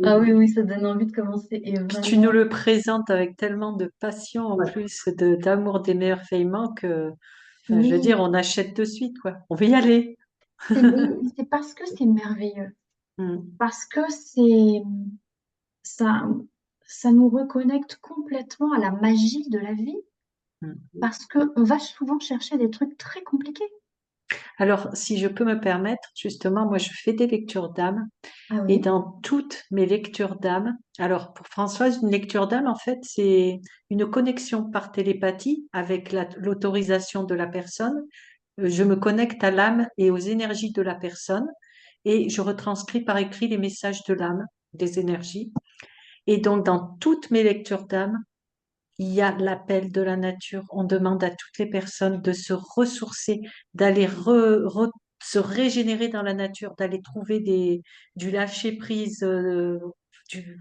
Ah oui, oui, ça donne envie de commencer. Et Puis tu nous vraiment, le présentes avec tellement de passion en Ouais. plus, d'amour d'émerveillement que, enfin, je veux oui, dire, on achète de suite, quoi. On veut y aller. c'est parce que c'est merveilleux. Mm, Parce que ça, ça nous reconnecte complètement à la magie de la vie. mm. Parce qu'on va souvent chercher des trucs très compliqués. Alors, si je peux me permettre, justement, moi, je fais des lectures d'âme. Ah Et oui? dans toutes mes lectures d'âme, alors pour Françoise, une lecture d'âme, en fait, c'est une connexion par télépathie avec l'autorisation de la personne. Je me connecte à l'âme et aux énergies de la personne et je retranscris par écrit les messages de l'âme, des énergies. Et donc, dans toutes mes lectures d'âme, il y a l'appel de la nature. On demande à toutes les personnes de se ressourcer, d'aller se régénérer dans la nature, d'aller trouver du lâcher-prise,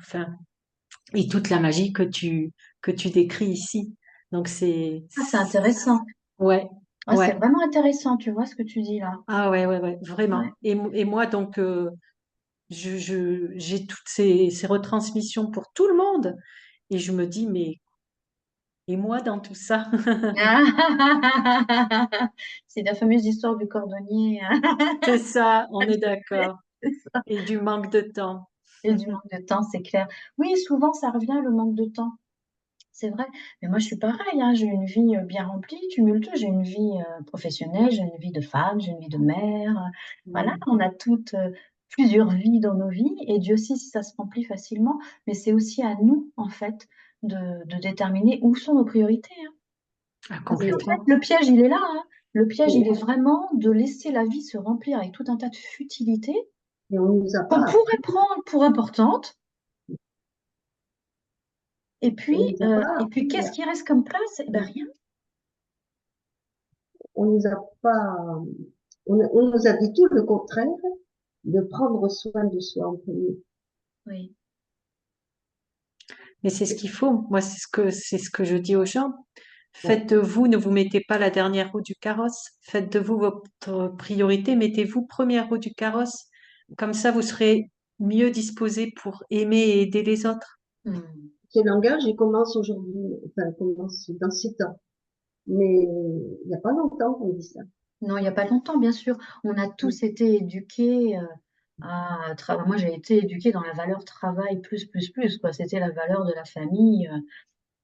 enfin, et toute la magie que tu décris ici. Donc, Ah, c'est intéressant. ouais, Ah, c'est ouais. vraiment intéressant, tu vois ce que tu dis là. Ah ouais, ouais, ouais, Ouais. vraiment. Et moi, donc, j'ai toutes ces retransmissions pour tout le monde. Et je me dis, mais et moi dans tout ça? C'est la fameuse histoire du cordonnier, hein. C'est ça, on est d'accord. Et du manque de temps. Et du manque de temps, c'est clair. Oui, souvent ça revient le manque de temps. C'est vrai, mais moi je suis pareil, hein, j'ai une vie bien remplie, tumultueuse, j'ai une vie professionnelle, j'ai une vie de femme, j'ai une vie de mère. Voilà, Mm. on a toutes plusieurs vies dans nos vies, et Dieu sait si ça se remplit facilement, mais c'est aussi à nous, en fait, de déterminer où sont nos priorités, hein. Ah, Parce qu'en fait, complètement. le piège, il est là, hein. Le piège, il Et, est vraiment de laisser la vie se remplir avec tout un tas de futilités et on nous a qu'on pas pourrait appris, prendre pour importantes, on nous a pas et puis appris, qu'est-ce qui reste comme place? Eh ben, rien. on nous a pas, on nous a dit tout le contraire, de prendre soin de soi en premier. Oui. Mais c'est ce qu'il faut. Moi, c'est ce que je dis aux gens. Ouais. Faites de vous, ne vous mettez pas la dernière roue du carrosse. Faites de vous votre priorité. Mettez-vous première roue du carrosse. Comme ça, vous serez mieux disposé pour aimer et aider les autres. Hmm. Ce langage, il commence aujourd'hui, enfin, il commence dans 6 ans. Mais il n'y a pas longtemps qu'on dit ça. Non, il n'y a pas longtemps, bien sûr. On a tous été éduqués Moi, j'ai été éduquée dans la valeur travail plus, quoi. C'était la valeur de la famille,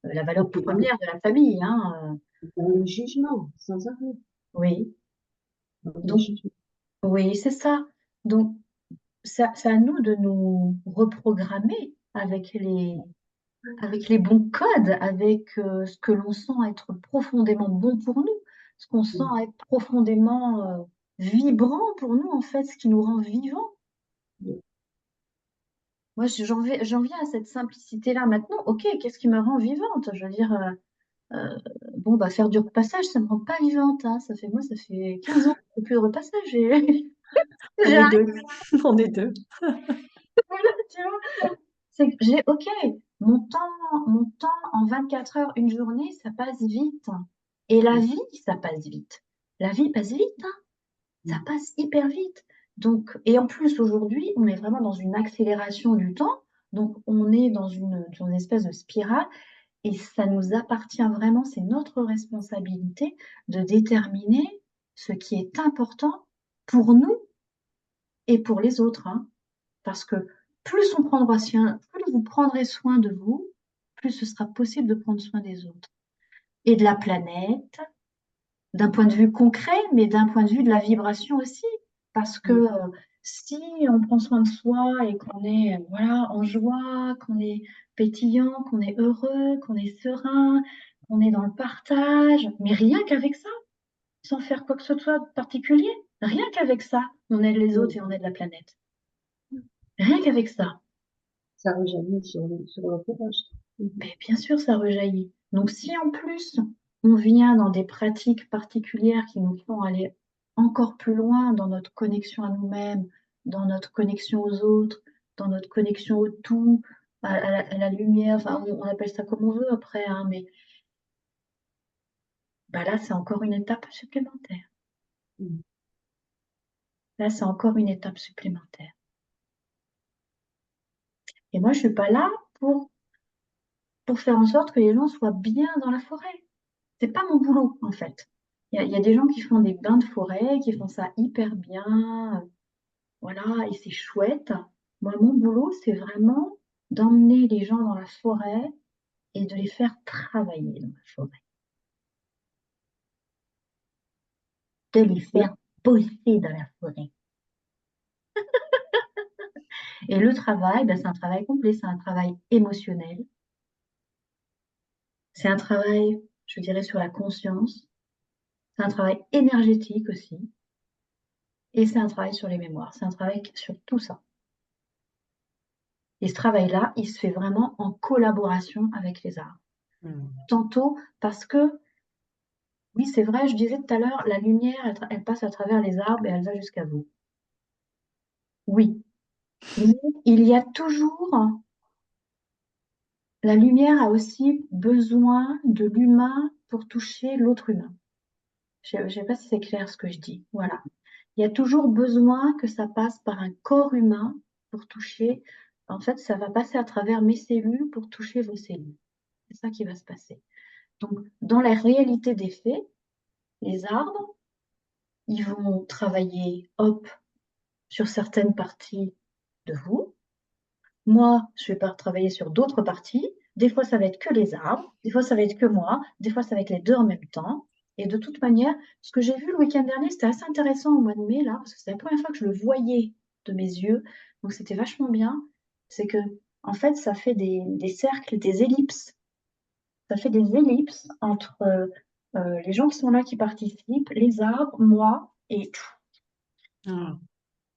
la Et valeur puis dans première de la famille, hein. le jugement, sans arrêt. Oui. Dans le Donc, jugement. oui, c'est ça. Donc, c'est à nous de nous reprogrammer avec les bons codes, avec ce que l'on sent être profondément bon pour nous, ce qu'on sent être profondément vibrant pour nous, en fait, ce qui nous rend vivants. Moi, j'en viens à cette simplicité-là maintenant. Ok, qu'est-ce qui me rend vivante? Je veux dire, euh, bon, bah, faire du repassage, ça me rend pas vivante, hein. Ça fait 15 ans que je fais plus de repassage. On J'ai est arrêté, deux. On est deux. tu vois. C'est que ok, mon temps en 24 heures, une journée, ça passe vite. Et la vie, ça passe vite. La vie passe vite, hein. Ça passe hyper vite. Donc, et en plus, aujourd'hui, on est vraiment dans une accélération du temps. Donc, on est dans une espèce de spirale et ça nous appartient vraiment, c'est notre responsabilité de déterminer ce qui est important pour nous et pour les autres, hein. Parce que plus vous prendrez soin de vous, plus ce sera possible de prendre soin des autres et de la planète, d'un point de vue concret, mais d'un point de vue de la vibration aussi. Parce que Si on prend soin de soi et qu'on est voilà, en joie, qu'on est pétillant, qu'on est heureux, qu'on est serein, qu'on est dans le partage, mais rien qu'avec ça, sans faire quoi que ce soit de particulier, rien qu'avec ça, on aide les autres Oui, et on aide la planète. Rien qu'avec ça. ça rejaillit sur l'entourage. Mhm. Mais bien sûr, ça rejaillit. Donc, si en plus, on vient dans des pratiques particulières qui nous font aller encore plus loin dans notre connexion à nous-mêmes, dans notre connexion aux autres, dans notre connexion au tout, à la lumière, enfin, on appelle ça comme on veut après, hein, mais bah là, c'est encore une étape supplémentaire. Mhm. Là, c'est encore une étape supplémentaire. Et moi, je suis pas là pour, pour faire en sorte que les gens soient bien dans la forêt. C'est pas mon boulot, en fait. Il y a des gens qui font des bains de forêt, qui font ça hyper bien, voilà, et c'est chouette. Moi, mon boulot, c'est vraiment d'emmener les gens dans la forêt et de les faire travailler dans la forêt, de les Oui, faire bosser dans la forêt. Et le travail, ben, c'est un travail complet, c'est un travail émotionnel, c'est un travail, je dirais, sur la conscience, c'est un travail énergétique aussi, et c'est un travail sur les mémoires, c'est un travail sur tout ça. Et ce travail-là, il se fait vraiment en collaboration avec les arbres. Hmm. Tantôt parce que, oui, c'est vrai, je disais tout à l'heure, la lumière, elle passe à travers les arbres et elle va jusqu'à vous. Oui, mais il y a toujours, la lumière a aussi besoin de l'humain pour toucher l'autre humain. Je ne sais pas si c'est clair ce que je dis. Voilà. Il y a toujours besoin que ça passe par un corps humain pour toucher. En fait, ça va passer à travers mes cellules pour toucher vos cellules. C'est ça qui va se passer. Donc, dans la réalité des faits, les arbres, ils vont travailler, hop, sur certaines parties de vous. Moi, je vais pas travailler sur d'autres parties. Des fois, ça va être que les arbres. Des fois, ça va être que moi. Des fois, ça va être les deux en même temps. Et de toute manière, ce que j'ai vu le week-end dernier, c'était assez intéressant au mois de mai, là, parce que c'est la première fois que je le voyais de mes yeux. Donc, c'était vachement bien. C'est que, en fait, ça fait des cercles, des ellipses. Ça fait des ellipses entre les gens qui sont là, qui participent, les arbres, moi, et Ah.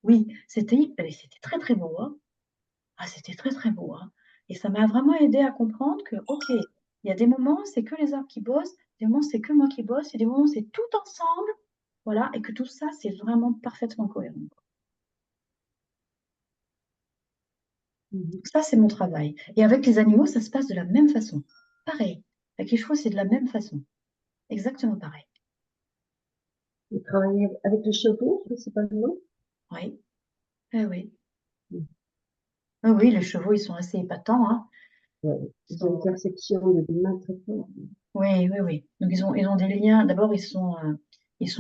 oui, c'était très très beau, hein. Ah, c'était très très beau, hein. Et ça m'a vraiment aidé à comprendre que, ok, il y a des moments, c'est que les arbres qui bossent, des moments, c'est que moi qui bosse, et des moments, c'est tout ensemble, voilà, et que tout ça, c'est vraiment parfaitement cohérent. mhm. Ça, c'est mon travail. Et avec les animaux, ça se passe de la même façon. Pareil. Avec les chevaux, c'est de la même façon. Exactement pareil. Vous travaillez avec les chevaux, principalement. Oui, eh oui. Mhm. Ah oui, les chevaux, ils sont assez épatants, hein. Ouais. Ils Ils ont une sont- perception de l'humain très forte. Oui, oui, oui. Donc, ils ont des liens. D'abord, ils sont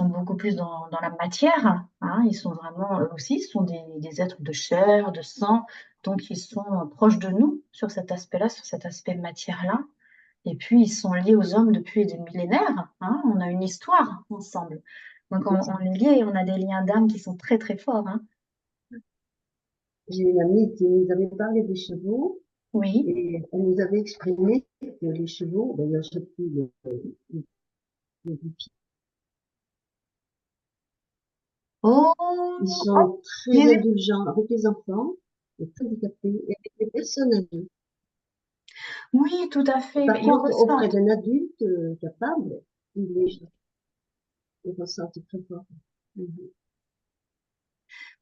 beaucoup plus dans la matière, hein. Ils sont vraiment, eux aussi, ce sont des êtres de chair, de sang. Donc, ils sont proches de nous sur cet aspect-là, sur cet aspect matière-là. Et puis, ils sont liés aux hommes depuis des millénaires, hein. On a une histoire ensemble. Donc, C'est ça. on est liés, on a des liens d'âme qui sont très, très forts, hein. J'ai une amie qui nous avait parlé des chevaux Oui. et elle nous avait exprimé que les chevaux, d'ailleurs, je sais plus le pied, ils Oh, sont très oui, indulgents avec les enfants, les handicapés et avec les personnes âgées. oui, tout à fait. Par Ils contre, auprès ressentent. d'un adulte capable, ils ressentent très fort. Mhm.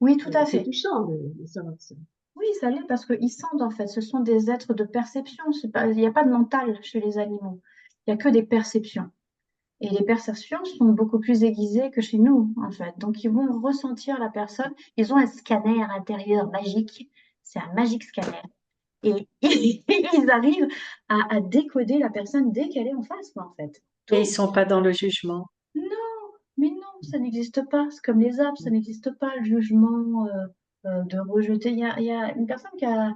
Oui, tout à C'est fait. touchant de savoir ça. Oui, ça l'est parce qu'ils sentent en fait. Ce sont des êtres de perception. Il n'y a pas de mental chez les animaux. Il n'y a que des perceptions. Et les perceptions sont beaucoup plus aiguisées que chez nous, en fait. Donc, ils vont ressentir la personne. Ils ont un scanner intérieur magique. C'est un magique scanner. Et ils arrivent à décoder la personne dès qu'elle est en face, quoi, en fait. Et ils Tout. sont pas dans le jugement. Non, mais non, ça n'existe pas. C'est comme les arbres, ça n'existe pas, le jugement de rejeter. Il y a une personne qui a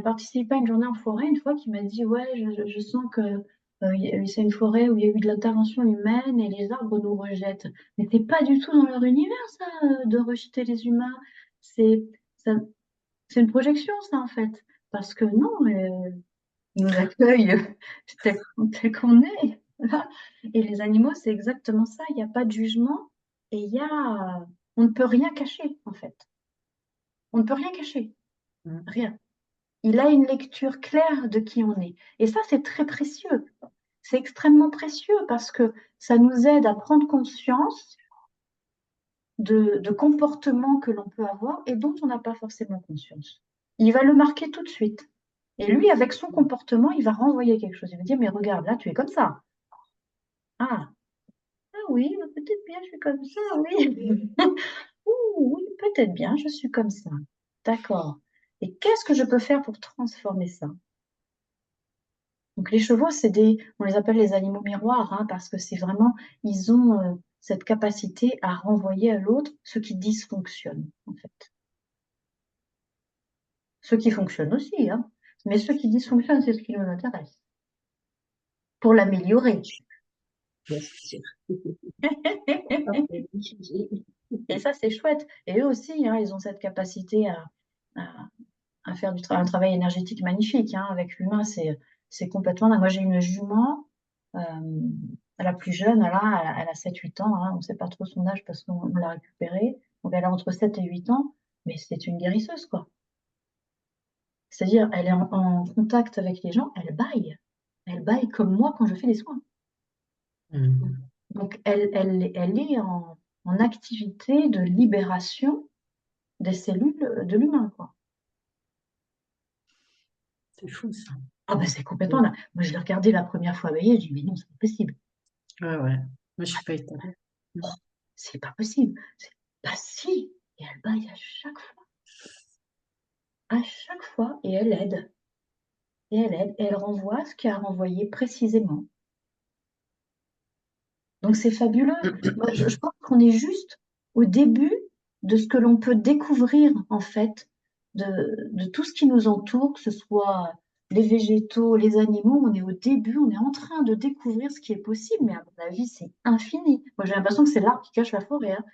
participé à une journée en forêt une fois qui m'a dit, ouais, je sens que c'est une forêt où il y a eu de l'intervention humaine et les arbres nous rejettent. Mais c'est pas du tout dans leur univers, ça, de rejeter les humains. C'est ça- c'est une projection, ça, en fait. Parce que non, ils nous accueillent tel qu'on est. Voilà. Et les animaux, c'est exactement ça. Il n'y a pas de jugement et on ne peut rien cacher, en fait. On ne peut rien cacher. Mm. Rien. Il a une lecture claire de qui on est. Et ça, c'est très précieux. C'est extrêmement précieux parce que ça nous aide à prendre conscience de comportements que l'on peut avoir et dont on n'a pas forcément conscience. Il va le marquer tout de suite. Et lui, avec son comportement, il va renvoyer quelque chose. Il va dire, mais regarde, là, tu es comme ça. Ah, ah oui, bah, peut-être bien, je suis comme ça, oui. Ouh, oui, peut-être bien, je suis comme ça. D'accord. Et qu'est-ce que je peux faire pour transformer ça? Donc les chevaux, on les appelle les animaux miroirs, hein, parce que c'est vraiment, ils ont cette capacité à renvoyer à l'autre ce qui dysfonctionne, en fait. Ce qui fonctionne aussi, hein, mais ce qui dysfonctionne, c'est ce qui nous intéresse, pour l'améliorer. Bien sûr. Après, changer. Et ça, c'est chouette. Et eux aussi, hein, ils ont cette capacité à, à faire un travail énergétique magnifique, hein. Avec l'humain, c'est complètement dingue. Moi, j'ai une jument, euh, la plus jeune, là, elle a 7-8 ans, hein. On ne sait pas trop son âge parce qu'on l'a récupérée. Donc, elle a entre 7 et 8 ans, mais c'est une guérisseuse, quoi. C'est-à-dire, elle est en contact avec les gens, elle baille. Elle baille comme moi quand je fais des soins. Mm. Donc, elle est en activité de libération des cellules de l'humain, quoi. C'est fou ça. Ah ben c'est complètement là. Moi, je l'ai regardé la première fois bailler, je dis, mais non, c'est pas possible. Ouais, ouais. Moi, je suis pas étonnée. Mm. Oh, c'est pas possible. Bah si. Et elle baille à chaque fois. À chaque fois. Et elle aide. Et elle aide. Et elle renvoie ce qu'il a renvoyé précisément. Donc c'est fabuleux. Moi, je pense qu'on est juste au début de ce que l'on peut découvrir en fait de tout ce qui nous entoure, que ce soit les végétaux, les animaux. On est au début, on est en train de découvrir ce qui est possible, mais à mon avis, c'est infini. Moi, j'ai l'impression que c'est l'arbre qui cache la forêt, hein.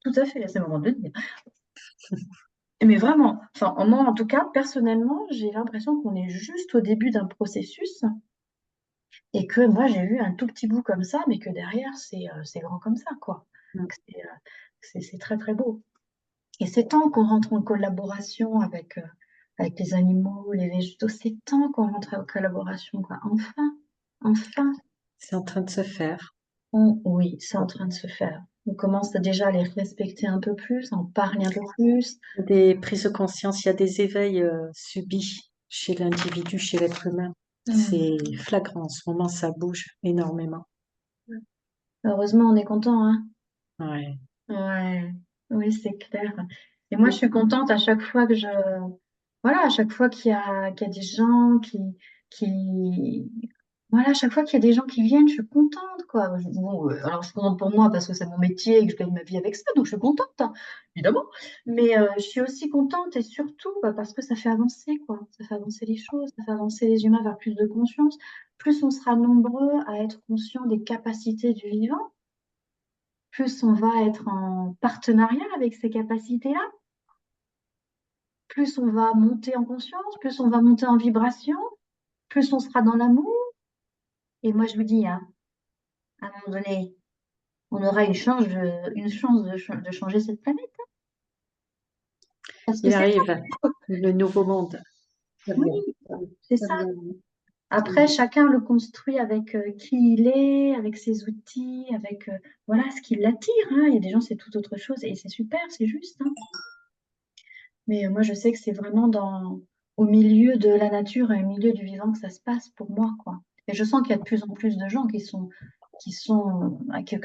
Tout à fait, c'est le moment de le dire. Mais vraiment, enfin, moi en tout cas, personnellement, j'ai l'impression qu'on est juste au début d'un processus et que moi j'ai vu un tout petit bout comme ça, mais que derrière c'est grand comme ça, quoi. Mm. C'est très très beau. Et c'est temps qu'on rentre en collaboration avec les animaux, les végétaux, c'est temps qu'on rentre en collaboration, quoi. Enfin, enfin, C'est en train de se faire. oui, c'est en train de se faire. On commence déjà à les respecter un peu plus, à en parler un peu plus. Des prises de conscience, il y a des éveils subis chez l'individu, chez l'être humain. Mm. C'est flagrant. En ce moment, ça bouge énormément. Heureusement, on est content, hein. Ouais. Ouais, oui, c'est clair. Et moi, je suis contente à chaque fois voilà, à chaque fois qu'il y a des gens qui, voilà, à chaque fois qu'il y a des gens qui viennent, je suis contente, quoi. Bon, alors, je suis contente pour moi parce que c'est mon métier et que je gagne ma vie avec ça, donc je suis contente, hein, évidemment. Mais je suis aussi contente et surtout bah, parce que ça fait avancer, quoi. Ça fait avancer les choses, ça fait avancer les humains vers plus de conscience. Plus on sera nombreux à être conscients des capacités du vivant, plus on va être en partenariat avec ces capacités-là, plus on va monter en conscience, plus on va monter en vibration, plus on sera dans l'amour. Et moi, je vous dis, hein, à un moment donné, on aura une chance de changer cette planète. Parce que Il c'est ça. arrive, le nouveau monde. Ça Oui, vient, c'est ça ça. vient. Après, chacun le construit avec qui il est, avec ses outils, avec voilà ce qui l'attire, hein. Il y a des gens, c'est tout autre chose et c'est super, c'est juste, hein. Mais moi, je sais que c'est vraiment au milieu de la nature et au milieu du vivant que ça se passe pour moi, quoi. Et je sens qu'il y a de plus en plus de gens que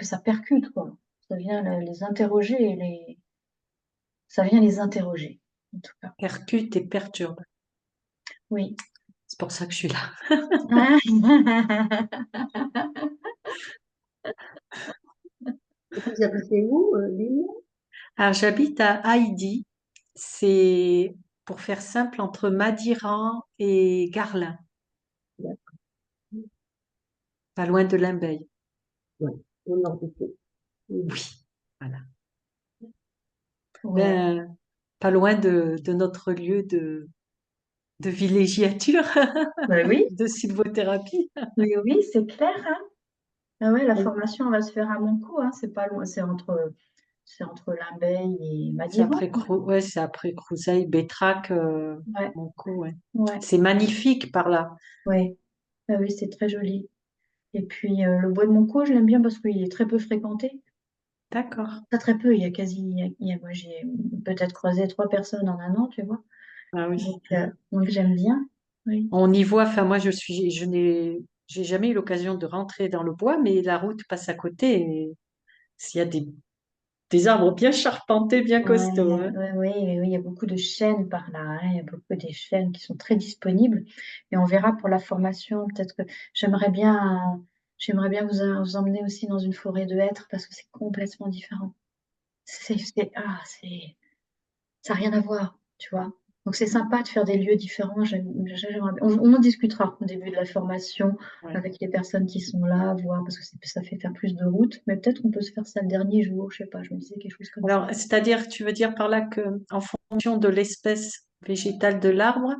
ça percute, quoi. Ça vient les interroger ça vient les interroger, en tout cas. Percute et perturbe. Oui. C'est pour ça que je suis là. Vous habitez où, Lille? Alors, j'habite à Haïdi. C'est, pour faire simple, entre Madiran et Garlin, D'accord. pas loin de Limbeil. Ouais, au nord du pays. Oui, voilà. Ouais. Ben, pas loin de notre lieu de villégiature, Ben oui, de sylvothérapie. oui, oui, c'est clair, hein. Ah ouais, la Oui, formation elle va se faire à mon cou, hein. C'est pas loin, c'est entre l'abeille et Madiran. Ouais, c'est après Crouseille, Bétrac, Ouais, Monco, ouais. ouais, C'est magnifique par là. ouais. Ah oui, c'est très joli. Et puis le bois de Monco, je l'aime bien parce qu'il est très peu fréquenté. D'accord. Pas très peu, il y a quasi, moi j'ai peut-être croisé 3 personnes en un an, tu vois. Ah oui. Donc j'aime bien. Oui. On y voit, enfin moi j'ai jamais eu l'occasion de rentrer dans le bois, mais la route passe à côté et s'il y a des arbres bien charpentés, bien Ouais, costauds, hein. ouais, ouais, oui, il y a beaucoup de chaînes par là, hein. Il y a beaucoup de chaînes qui sont très disponibles. Et on verra pour la formation, peut-être que j'aimerais bien, j'aimerais bien vous emmener aussi dans une forêt de hêtres parce que c'est complètement différent. Ça n'a rien à voir, tu vois. Donc c'est sympa de faire des lieux différents. On en discutera au début de la formation Ouais. avec les personnes qui sont là, voir, parce que ça fait faire plus de route. Mais peut-être qu'on peut se faire ça le dernier jour, je sais pas, je me disais quelque chose comme ça. Alors, c'est-à-dire, tu veux dire par là que en fonction de l'espèce végétale de l'arbre,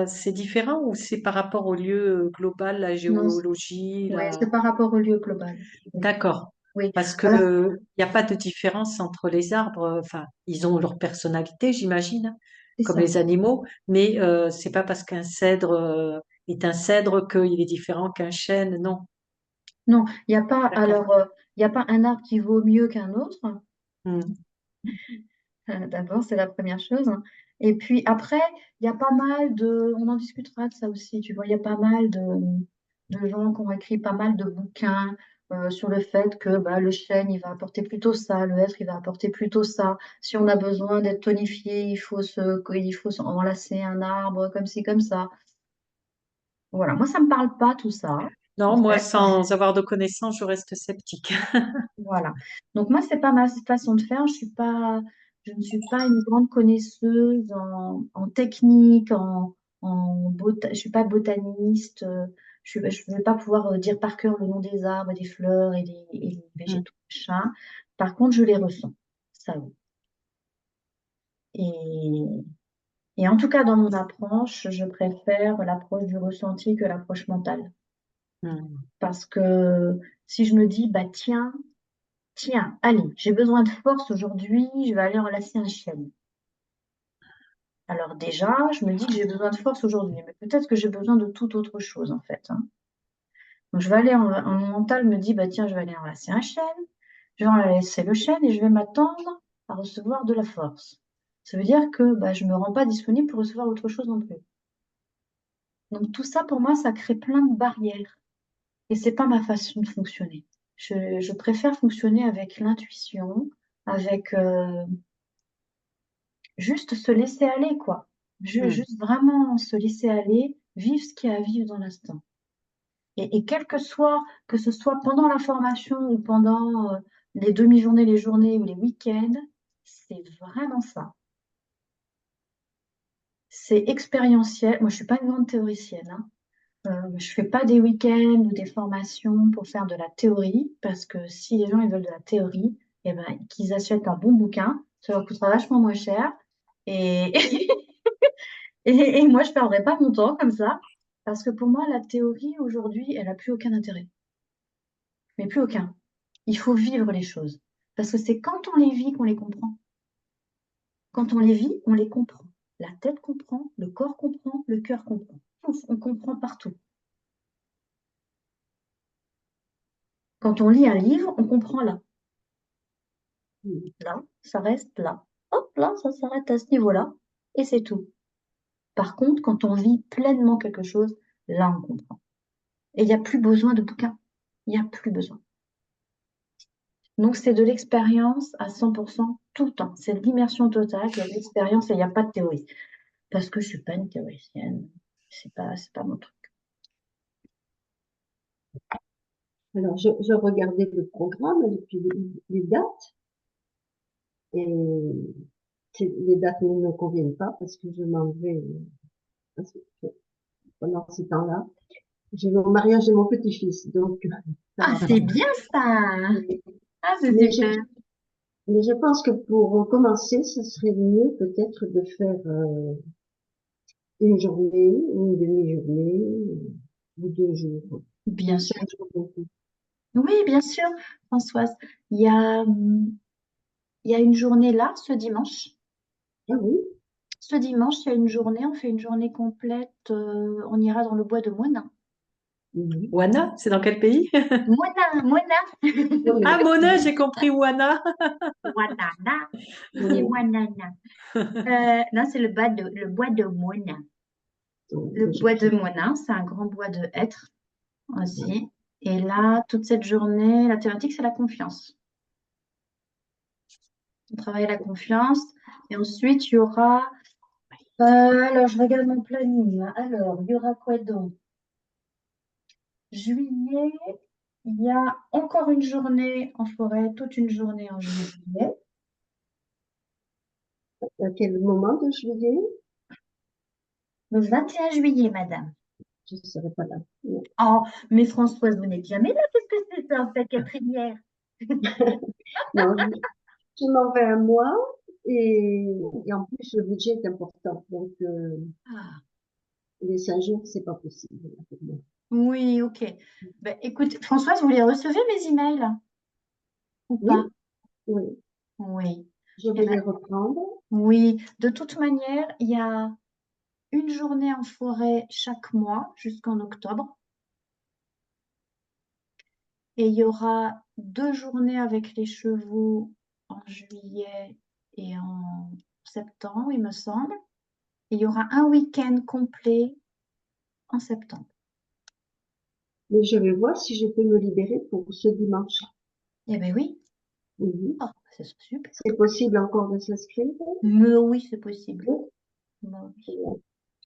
c'est différent ou c'est par rapport au lieu global, la Non, géologie, ouais, c'est par rapport au lieu global. Oui, D'accord. oui. Parce que Alors, il n'y a pas de différence entre les arbres. Enfin, ils ont leur personnalité, j'imagine, c'est comme ça. les animaux, mais c'est pas parce qu'un cèdre est un cèdre qu'il est différent qu'un chêne, non. Non, il n'y a pas, D'accord. il n'y a pas un arbre qui vaut mieux qu'un autre. Hmm. D'abord, c'est la première chose. Et puis après, il y a pas mal on en discutera de ça aussi, tu vois, il y a pas mal de gens qui ont écrit pas mal de bouquins sur le fait que bah, le chêne, il va apporter plutôt ça, le hêtre, il va apporter plutôt ça. Si on a besoin d'être tonifié, il faut enlacer un arbre comme ci, comme ça. Voilà, moi, ça me parle pas tout ça, en Non, moi, fait. sans avoir de connaissances, je reste sceptique. Voilà. Donc moi, c'est pas ma façon de faire. Je ne suis pas une grande connaisseuse en technique, je suis pas botaniste. Je ne vais pas pouvoir dire par cœur le nom des arbres, des fleurs et des Hmm. végétaux, machin. Par contre, je les ressens. Ça oui. Et, et en tout cas, dans mon approche, je préfère l'approche du ressenti que l'approche mentale. Hmm. Parce que si je me dis, bah tiens, allez, j'ai besoin de force aujourd'hui, je vais aller enlacer un chêne. Alors déjà, je me dis que j'ai besoin de force aujourd'hui, mais peut-être que j'ai besoin de toute autre chose en fait, hein. Donc je vais aller mon mental me dit, bah tiens, je vais aller enlacer un chêne, je vais enlacer le chêne et je vais m'attendre à recevoir de la force. Ça veut dire que bah, je ne me rends pas disponible pour recevoir autre chose non plus. Donc tout ça, pour moi, ça crée plein de barrières. Et c'est pas ma façon de fonctionner. Je préfère fonctionner avec l'intuition, avec juste se laisser aller, quoi. Hmm. Juste vraiment se laisser aller, vivre ce qu'il y a à vivre dans l'instant. Et quel que ce soit pendant la formation ou pendant les demi-journées, les journées ou les week-ends, c'est vraiment ça. C'est expérientiel. Moi, je suis pas une grande théoricienne, hein. Je fais pas des week-ends ou des formations pour faire de la théorie, parce que si les gens ils veulent de la théorie, eh ben, qu'ils achètent un bon bouquin, ça leur coûtera vachement moins cher. Et, et moi, je ne perdrai pas mon temps comme ça, parce que pour moi, la théorie aujourd'hui, elle n'a plus aucun intérêt. Mais plus aucun. Il faut vivre les choses. Parce que c'est quand on les vit qu'on les comprend. Quand on les vit, on les comprend. La tête comprend, le corps comprend, le cœur comprend. On comprend partout. Quand on lit un livre, on comprend là. Là, ça reste là. Hop, là, ça s'arrête à ce niveau-là. Et c'est tout. Par contre, quand on vit pleinement quelque chose, là, on comprend. Et il n'y a plus besoin de bouquin. Il n'y a plus besoin. Donc, c'est de l'expérience à 100% tout le temps. C'est de l'immersion totale, il y a de l'expérience et il n'y a pas de théorie. Parce que je ne suis pas une théoricienne. C'est pas mon truc. alors je regardais le programme et puis les dates, et les dates ne me conviennent pas parce que je m'en vais pendant ce temps-là. J'ai le mariage de mon petit-fils, donc ça Ah, va c'est pas. bien ça! Mais, Ah, c'est mais super! Mais je pense que pour commencer, ce serait mieux peut-être de faire une journée, une demi-journée, ou 2 jours. Bien Ou sûr. 5 jours beaucoup. Oui, bien sûr, Françoise. Il y a, il y a une journée là, ce dimanche. Ah oui, Ce dimanche, il y a une journée, on fait une journée complète. On ira dans le bois de Monin. oui. Wana, c'est dans quel pays? Monin, Monin. Non, mais Ah, Mona, j'ai compris Wana. Wanana et oui, Wanana. Non, c'est le bois de Monin. Le je bois de Monin, c'est un grand bois de hêtres aussi. Et là, toute cette journée, la thématique, c'est la confiance. On travaille la confiance. Et ensuite, il y aura. Alors, je regarde mon planning, hein. Alors, il y aura quoi donc? Juillet, il y a encore une journée en forêt, toute une journée en juillet. à quel moment de juillet? Le 21 juillet, madame. Je ne serai pas là. Non, Oh, mais Françoise, vous n'êtes jamais là. Qu'est-ce que c'est ça, en fait, quelle première? non, je m'en vais un mois et en plus le budget est important. Donc Ah, les 5 jours, c'est pas possible là, pour moi. oui, ok. Ben, écoute, Françoise, vous les recevez, mes emails ou Oui, pas? oui, Oui. je Eh vais ben, les reprendre. oui. De toute manière, il y a une journée en forêt chaque mois jusqu'en octobre. Et il y aura 2 journées avec les chevaux en juillet et en septembre, il me semble. Et il y aura un week-end complet en septembre. Mais je vais voir si je peux me libérer pour ce dimanche. Eh bien oui, Oui. oh, c'est super. C'est possible encore de s'inscrire? Mais oui, c'est possible. Oui. Bah oui.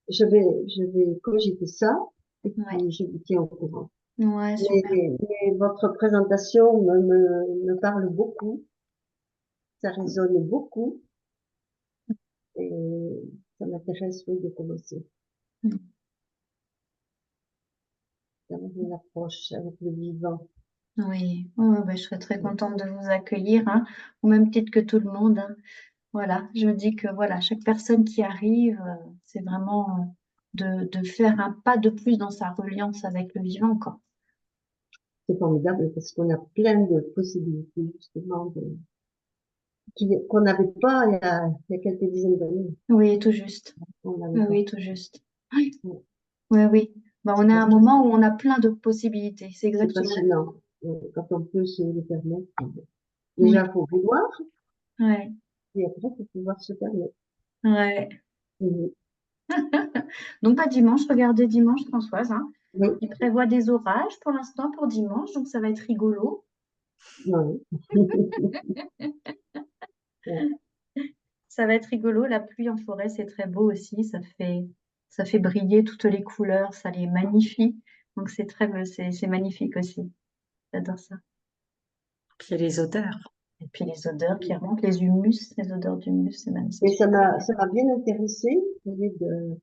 Je vais cogiter ça et Ouais, puis je vous tiens au courant. ouais, super. Mais votre présentation me parle beaucoup, ça résonne beaucoup et ça m'intéresse oui, de commencer. D'avoir une approche avec le vivant. Oui, ouais, ouais, bah, je serais très contente de vous accueillir, hein, au même titre que tout le monde, hein. Voilà, je me dis que voilà, chaque personne qui arrive, c'est vraiment de faire un pas de plus dans sa reliance avec le vivant, quoi. C'est formidable parce qu'on a plein de possibilités justement qu'on n'avait pas il y a quelques dizaines d'années. Oui, tout juste. On n'avait Oui, pas. oui, tout juste. Oui, Ouais. oui, oui. Bah, on a un C'est moment où on a plein de possibilités. C'est c'est exactement. passionnant quand on peut se le permettre. Oui, Déjà, il faut vouloir ouais, et après, il faut pouvoir se permettre. ouais. Mhm. Donc, pas dimanche, regardez dimanche, Françoise, hein. Oui, Il prévoit des orages pour l'instant pour dimanche, donc ça va être rigolo. oui. Ouais. Ça va être rigolo. La pluie en forêt, c'est très beau aussi. Ça fait briller toutes les couleurs, ça les magnifie. Donc, c'est très beau, c'est magnifique aussi. J'adore ça. Puis il y a les odeurs. Et puis les odeurs qui remontent, les humus, les odeurs d'humus, c'est Mais super. ça m'a bien intéressé de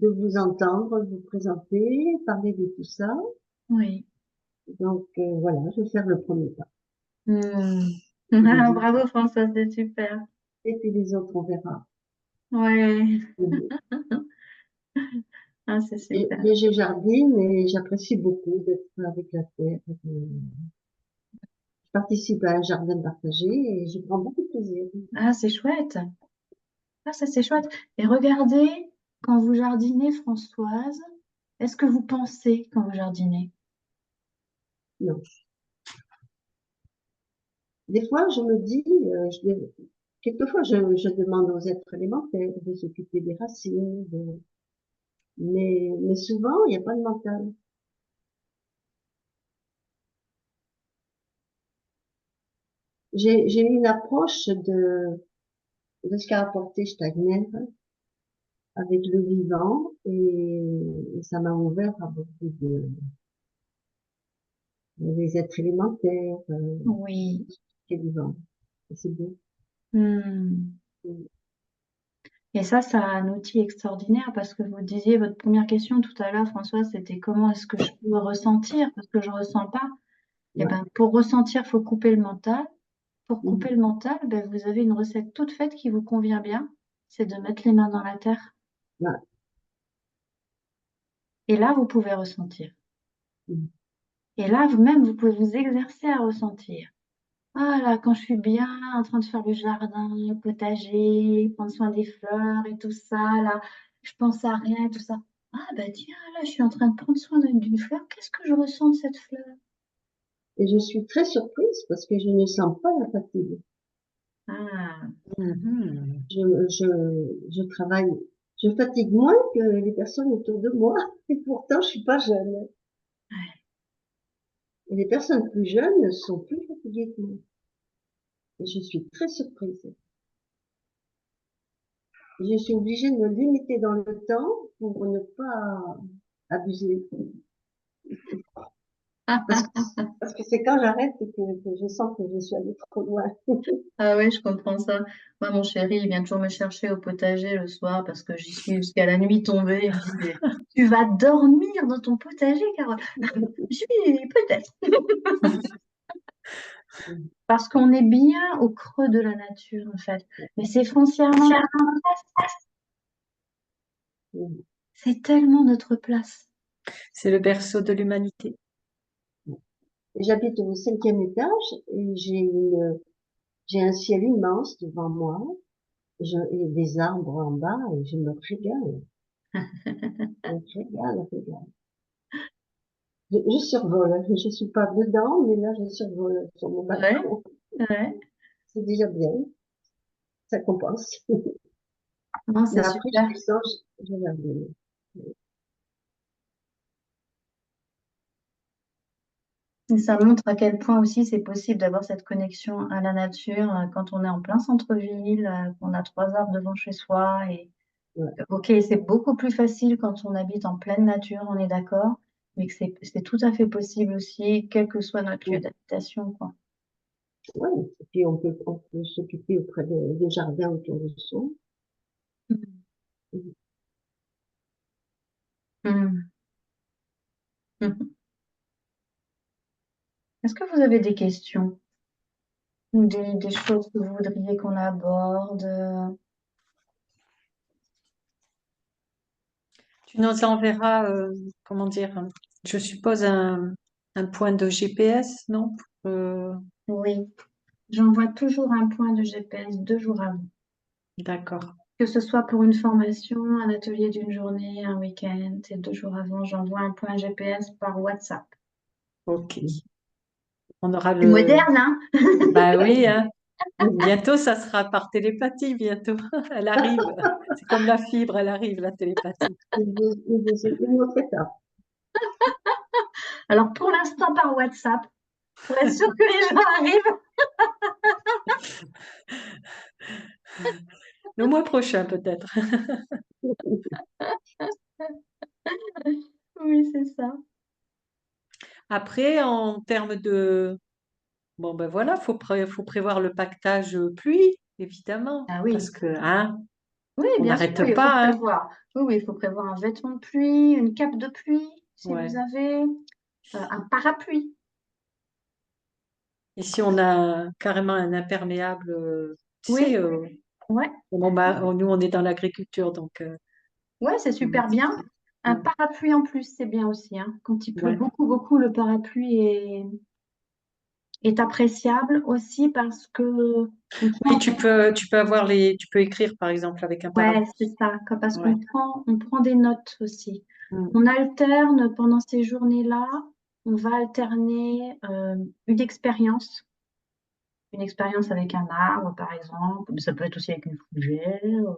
vous entendre, vous présenter, parler de tout ça. Oui. Donc, voilà, je vais faire le premier pas. Hmm. Et puis Ah, les autres, bravo François, c'est super. et puis les autres, on verra. Ouais. Mhm. Ah, c'est super. Mais je jardine et j'apprécie beaucoup d'être avec la terre. Je participe à un jardin partagé et je prends beaucoup de plaisir. Ah, c'est chouette. Ah, ça, c'est chouette. Et regardez, quand vous jardinez, Françoise, est-ce que vous pensez quand vous jardinez? Non. Des fois, je me dis, quelquefois, je demande aux êtres élémentaires de s'occuper des racines, mais souvent, il n'y a pas de mental. J'ai eu une approche de ce qu'a apporté Steiner avec le vivant et ça m'a ouvert à beaucoup des êtres élémentaires, Oui. qui est vivant. Et c'est beau. Hmm. Et ça a un outil extraordinaire parce que vous disiez, votre première question tout à l'heure, François, c'était comment est-ce que je peux ressentir parce que je ressens pas. Eh Ouais, ben, pour ressentir, il faut couper le mental Pour couper le mental, ben, vous avez une recette toute faite qui vous convient bien. C'est de mettre les mains dans la terre. Ouais. Et là, vous pouvez ressentir. Mm. Et là, vous-même, vous pouvez vous exercer à ressentir. Ah là, quand je suis bien en train de faire le jardin, le potager, prendre soin des fleurs et tout ça, là, je pense à rien et tout ça. Ah bah tiens, là, je suis en train de prendre soin d'une fleur. Qu'est-ce que je ressens de cette fleur? Et je suis très surprise parce que je ne sens pas la fatigue. Ah, Mhm. Je travaille, je fatigue moins que les personnes autour de moi. Et pourtant, je suis pas jeune. Et les personnes plus jeunes sont plus fatiguées que moi. Et je suis très surprise. Je suis obligée de me limiter dans le temps pour ne pas abuser. Parce que, parce que c'est quand j'arrête que je sens que je suis allée trop loin. ah ouais, je comprends ça. Moi, mon chéri, il vient toujours me chercher au potager le soir parce que j'y suis jusqu'à la nuit tombée. Il me dit, mais tu vas dormir dans ton potager, Carole. Je dis, peut-être. Parce qu'on est bien au creux de la nature, en fait. Mais c'est foncièrement, c'est tellement notre place. C'est le berceau de l'humanité. J'habite au 5e étage et j'ai un ciel immense devant moi. Et des arbres en bas et je me régale. Je me régale. Je survole. Je suis pas dedans, mais là, je survole sur mon Ouais, balcon. ouais. C'est déjà bien. Ça compense. Non, Mais c'est après, super. je descends, je vais revenir. Et ça montre à quel point aussi c'est possible d'avoir cette connexion à la nature quand on est en plein centre-ville, qu'on a 3 arbres devant chez soi. Et Ouais. ok, c'est beaucoup plus facile quand on habite en pleine nature, on est d'accord, mais que c'est tout à fait possible aussi, quel que soit notre lieu d'habitation, quoi. Ouais. Et puis, on peut s'occuper auprès des jardins autour de soi. Mhm. Mhm. Mhm. Est-ce que vous avez des questions ou des choses que vous voudriez qu'on aborde? Tu nous enverras, comment dire, je suppose un point de GPS, non? Oui, j'envoie toujours un point de GPS 2 jours avant. D'accord. Que ce soit pour une formation, un atelier d'une journée, un week-end, et 2 jours avant, j'envoie un point GPS par WhatsApp. Ok. On aura C'est le. moderne, hein? Bah oui, hein. Bientôt, ça sera par télépathie, bientôt. Elle arrive. C'est comme la fibre, elle arrive, la télépathie. Une autre étape. Alors pour l'instant par WhatsApp, pour être sûr que les gens arrivent. Le mois prochain, peut-être. Oui, c'est ça. Après, en termes de. Bon, ben voilà, faut prévoir le pactage pluie, évidemment. Ah Parce oui, que, hein, oui, on bien sûr, n'arrête il faut pas, hein. prévoir. Oui, oui, il faut prévoir un vêtement de pluie, une cape de pluie, si vous Ouais. avez, un parapluie. Et si on a carrément un imperméable, tu sais, Oui, ouais, nous, on est dans l'agriculture, donc. ouais, c'est super bien. Un Ouais. parapluie en plus, c'est bien aussi, hein. Quand il pleut Ouais. beaucoup, beaucoup, le parapluie est appréciable aussi parce que on Oui, prend, tu peux tu peux écrire, par exemple, avec un ouais, parapluie. c'est ça, parce Ouais. on prend des notes aussi. Mm. On alterne pendant ces journées-là, on va alterner une expérience avec un arbre, par exemple, mais ça peut être aussi avec une fougère,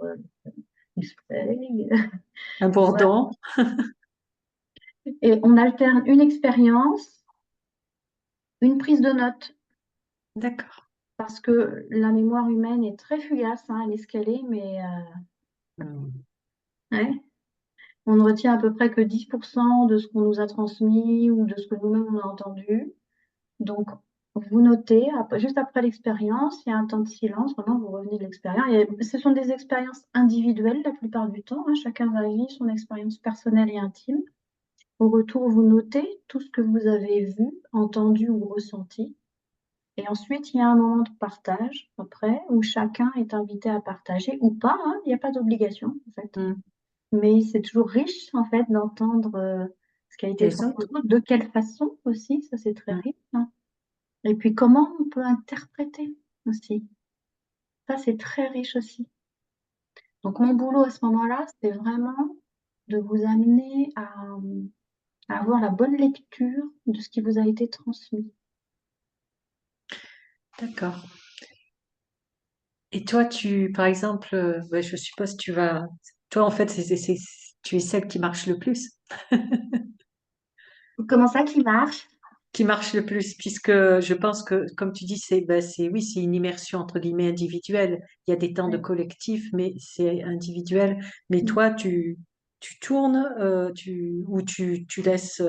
une feuille. Un Voilà. bourdon. Et on alterne une expérience, une prise de notes, D'accord. parce que la mémoire humaine est très fugace, hein, elle est ce qu'elle est, mais Mm. ouais. On ne retient à peu près que 10% de ce qu'on nous a transmis ou de ce que nous-mêmes on a entendu. Donc, vous notez, juste après l'expérience, il y a un temps de silence, vraiment vous revenez de l'expérience. Ce sont des expériences individuelles la plupart du temps, hein, chacun va vivre son expérience personnelle et intime. Au retour, vous notez tout ce que vous avez vu, entendu ou ressenti. Et ensuite, il y a un moment de partage après, où chacun est invité à partager ou pas, hein, il n'y a pas d'obligation en fait. Mm. Mais c'est toujours riche en fait d'entendre ce qui a été Les transmis, autres. de quelle façon aussi, ça c'est très Mm. riche, hein. Et puis comment on peut interpréter aussi, ça c'est très riche aussi. Donc mon boulot à ce moment-là, c'est vraiment de vous amener à avoir la bonne lecture de ce qui vous a été transmis. D'accord. Et toi, par exemple, ouais, je suppose toi, en fait, tu es celle qui marche le plus, Comment ça qui marche? puisque je pense que, comme tu dis, oui, c'est une immersion entre guillemets individuelle. Il y a des temps de Ouais. collectif, mais c'est individuel. Mais toi, tu tournes, ou tu laisses,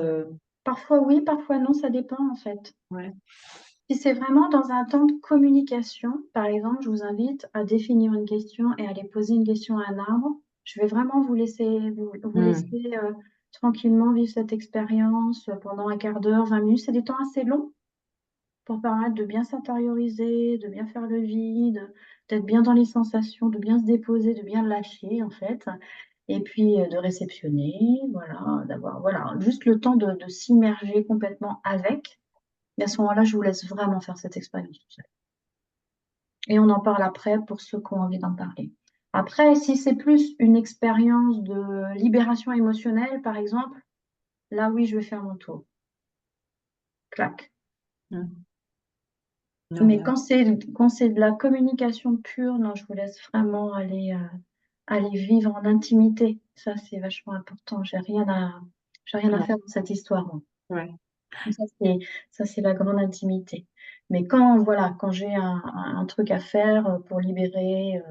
Parfois oui, parfois non, ça dépend en fait. ouais. Si c'est vraiment dans un temps de communication, par exemple, je vous invite à définir une question et à aller poser une question à un arbre. Je vais vraiment vous Mm. laisser tranquillement vivre cette expérience pendant un quart d'heure, 20 minutes. C'est des temps assez longs pour permettre de bien s'intérioriser, de bien faire le vide, d'être bien dans les sensations, de bien se déposer, de bien lâcher en fait. Et puis de réceptionner, voilà, d'avoir voilà, juste le temps de s'immerger complètement avec. Et à ce moment-là, je vous laisse vraiment faire cette expérience tout seul. Et on en parle après pour ceux qui ont envie d'en parler. Après, si c'est plus une expérience de libération émotionnelle, par exemple, là oui, je vais faire mon tour. Clac. Mm. Mais Normal. quand c'est de la communication pure, non, je vous laisse vraiment aller vivre en intimité. Ça, c'est vachement important. J'ai rien à Ouais. faire dans cette histoire, moi. Ouais. Ça, c'est, ça, c'est la grande intimité. Mais quand, voilà, quand j'ai un truc à faire pour libérer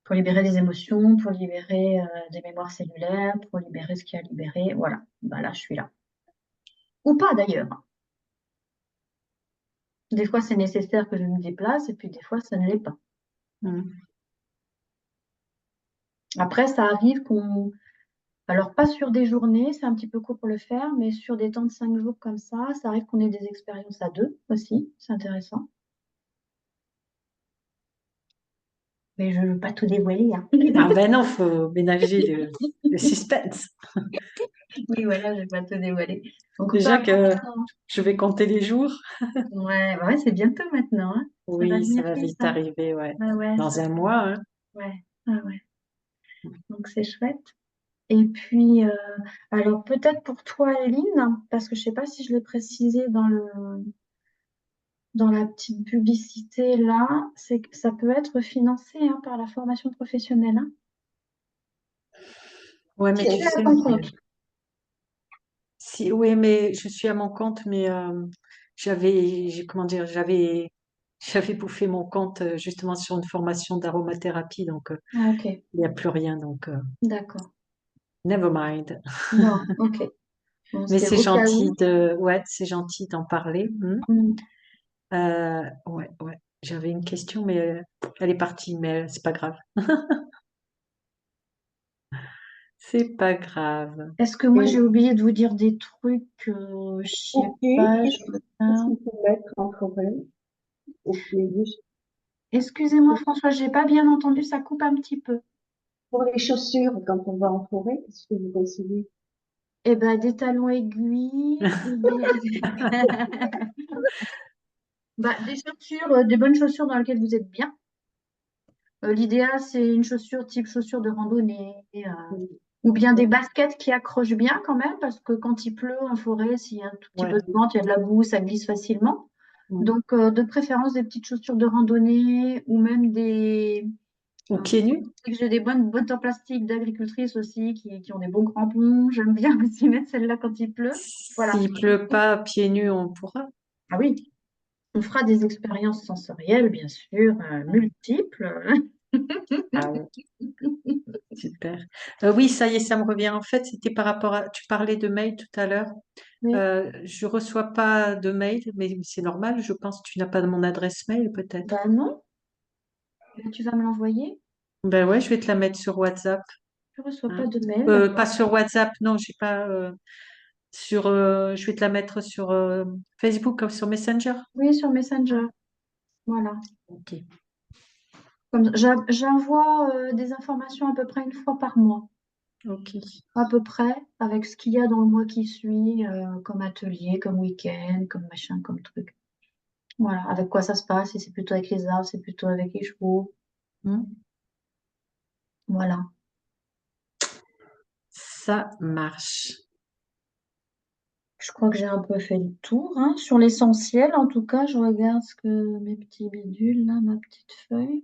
des émotions, pour libérer des mémoires cellulaires, pour libérer ce qui a libéré, voilà, bah là, je suis là. Ou pas d'ailleurs. Des fois, c'est nécessaire que je me déplace et puis des fois, ça ne l'est pas. Mm. Après, ça arrive alors pas sur des journées, c'est un petit peu court pour le faire, mais sur des temps de 5 jours comme ça arrive qu'on ait des expériences à deux aussi, c'est intéressant. Mais je ne veux pas tout dévoiler, hein. Ah ben non, faut ménager le suspense. Oui, voilà, je ne vais pas tout dévoiler. Donc pas Déjà que vraiment. je vais compter les jours. Ouais, bah ouais, c'est bientôt maintenant, hein. Ça va Oui, ça venir va vite, vite hein. arriver, ouais. Ouais, ouais, Dans un mois, hein. ouais, ouais, ouais. Donc c'est chouette. Et puis, alors peut-être pour toi, Eline, parce que je ne sais pas si je l'ai précisé dans la petite publicité là, c'est que ça peut être financé hein, par la formation professionnelle, hein. Ouais, mais Si tu tu es à sais, ton compte. si, oui, mais je suis à mon compte, mais comment dire, j'avais bouffé mon compte justement sur une formation d'aromathérapie, donc Ah, ok, il n'y a plus rien, donc d'accord. never mind. Bon, ok. Bon, Mais c'est c'est au cas gentil où. ouais, c'est gentil d'en parler. Mm. Ouais, ouais. J'avais une question, mais elle est partie, mais c'est pas grave. C'est pas grave. Est-ce que moi Et j'ai oublié de vous dire des trucs, je sais ok, pas, qu'est-ce qu'il faut mettre en forêt au playlist? Excusez-moi François, j'ai pas bien entendu, ça coupe un petit peu. Pour les chaussures, quand on va en forêt, qu'est-ce que vous conseillez? Eh ben, des talons aiguilles, bah, des chaussures, des bonnes chaussures dans lesquelles vous êtes bien. L'idéal, c'est une chaussure type chaussure de randonnée, ou bien des baskets qui accrochent bien quand même, parce que quand il pleut en forêt, s'il y a un tout petit peu Ouais. de vent, il y a de la boue, ça glisse facilement. Mm. Donc, de préférence, des petites chaussures de randonnée, ou même Ou euh, pieds nus? j'ai des bonnes bottes en plastique d'agricultrice aussi, qui ont des bons crampons. J'aime bien aussi mettre celle-là quand il pleut. Voilà. S'il pleut pas, pieds nus, on pourra. Ah oui, on fera des expériences sensorielles, bien sûr, multiples. Ah ouais, super. Oui, ça y est, ça me revient. En fait, c'était par rapport à. Tu parlais de mail tout à l'heure. Oui. Je reçois pas de mail, mais c'est normal. Je pense que tu n'as pas de mon adresse mail, peut-être. Ben non, tu vas me l'envoyer. Ben ouais, je vais te la mettre sur WhatsApp. Je ne reçois pas Hein. de mail, d'accord. Pas sur WhatsApp, non, j'ai pas. je vais te la mettre sur Facebook, comme sur Messenger. Oui, sur Messenger. Voilà. Ok. J'envoie des informations à peu près une fois par mois. Ok. À peu près, avec ce qu'il y a dans le mois qui suit, comme atelier, comme week-end, comme machin, comme truc. Voilà, avec quoi ça se passe, si c'est plutôt avec les arbres, c'est plutôt avec les chevaux. Hmm. Voilà. Ça marche. Je crois que j'ai un peu fait le tour, hein. Sur l'essentiel, en tout cas, je regarde ce que mes petits bidules, là, ma petite feuille.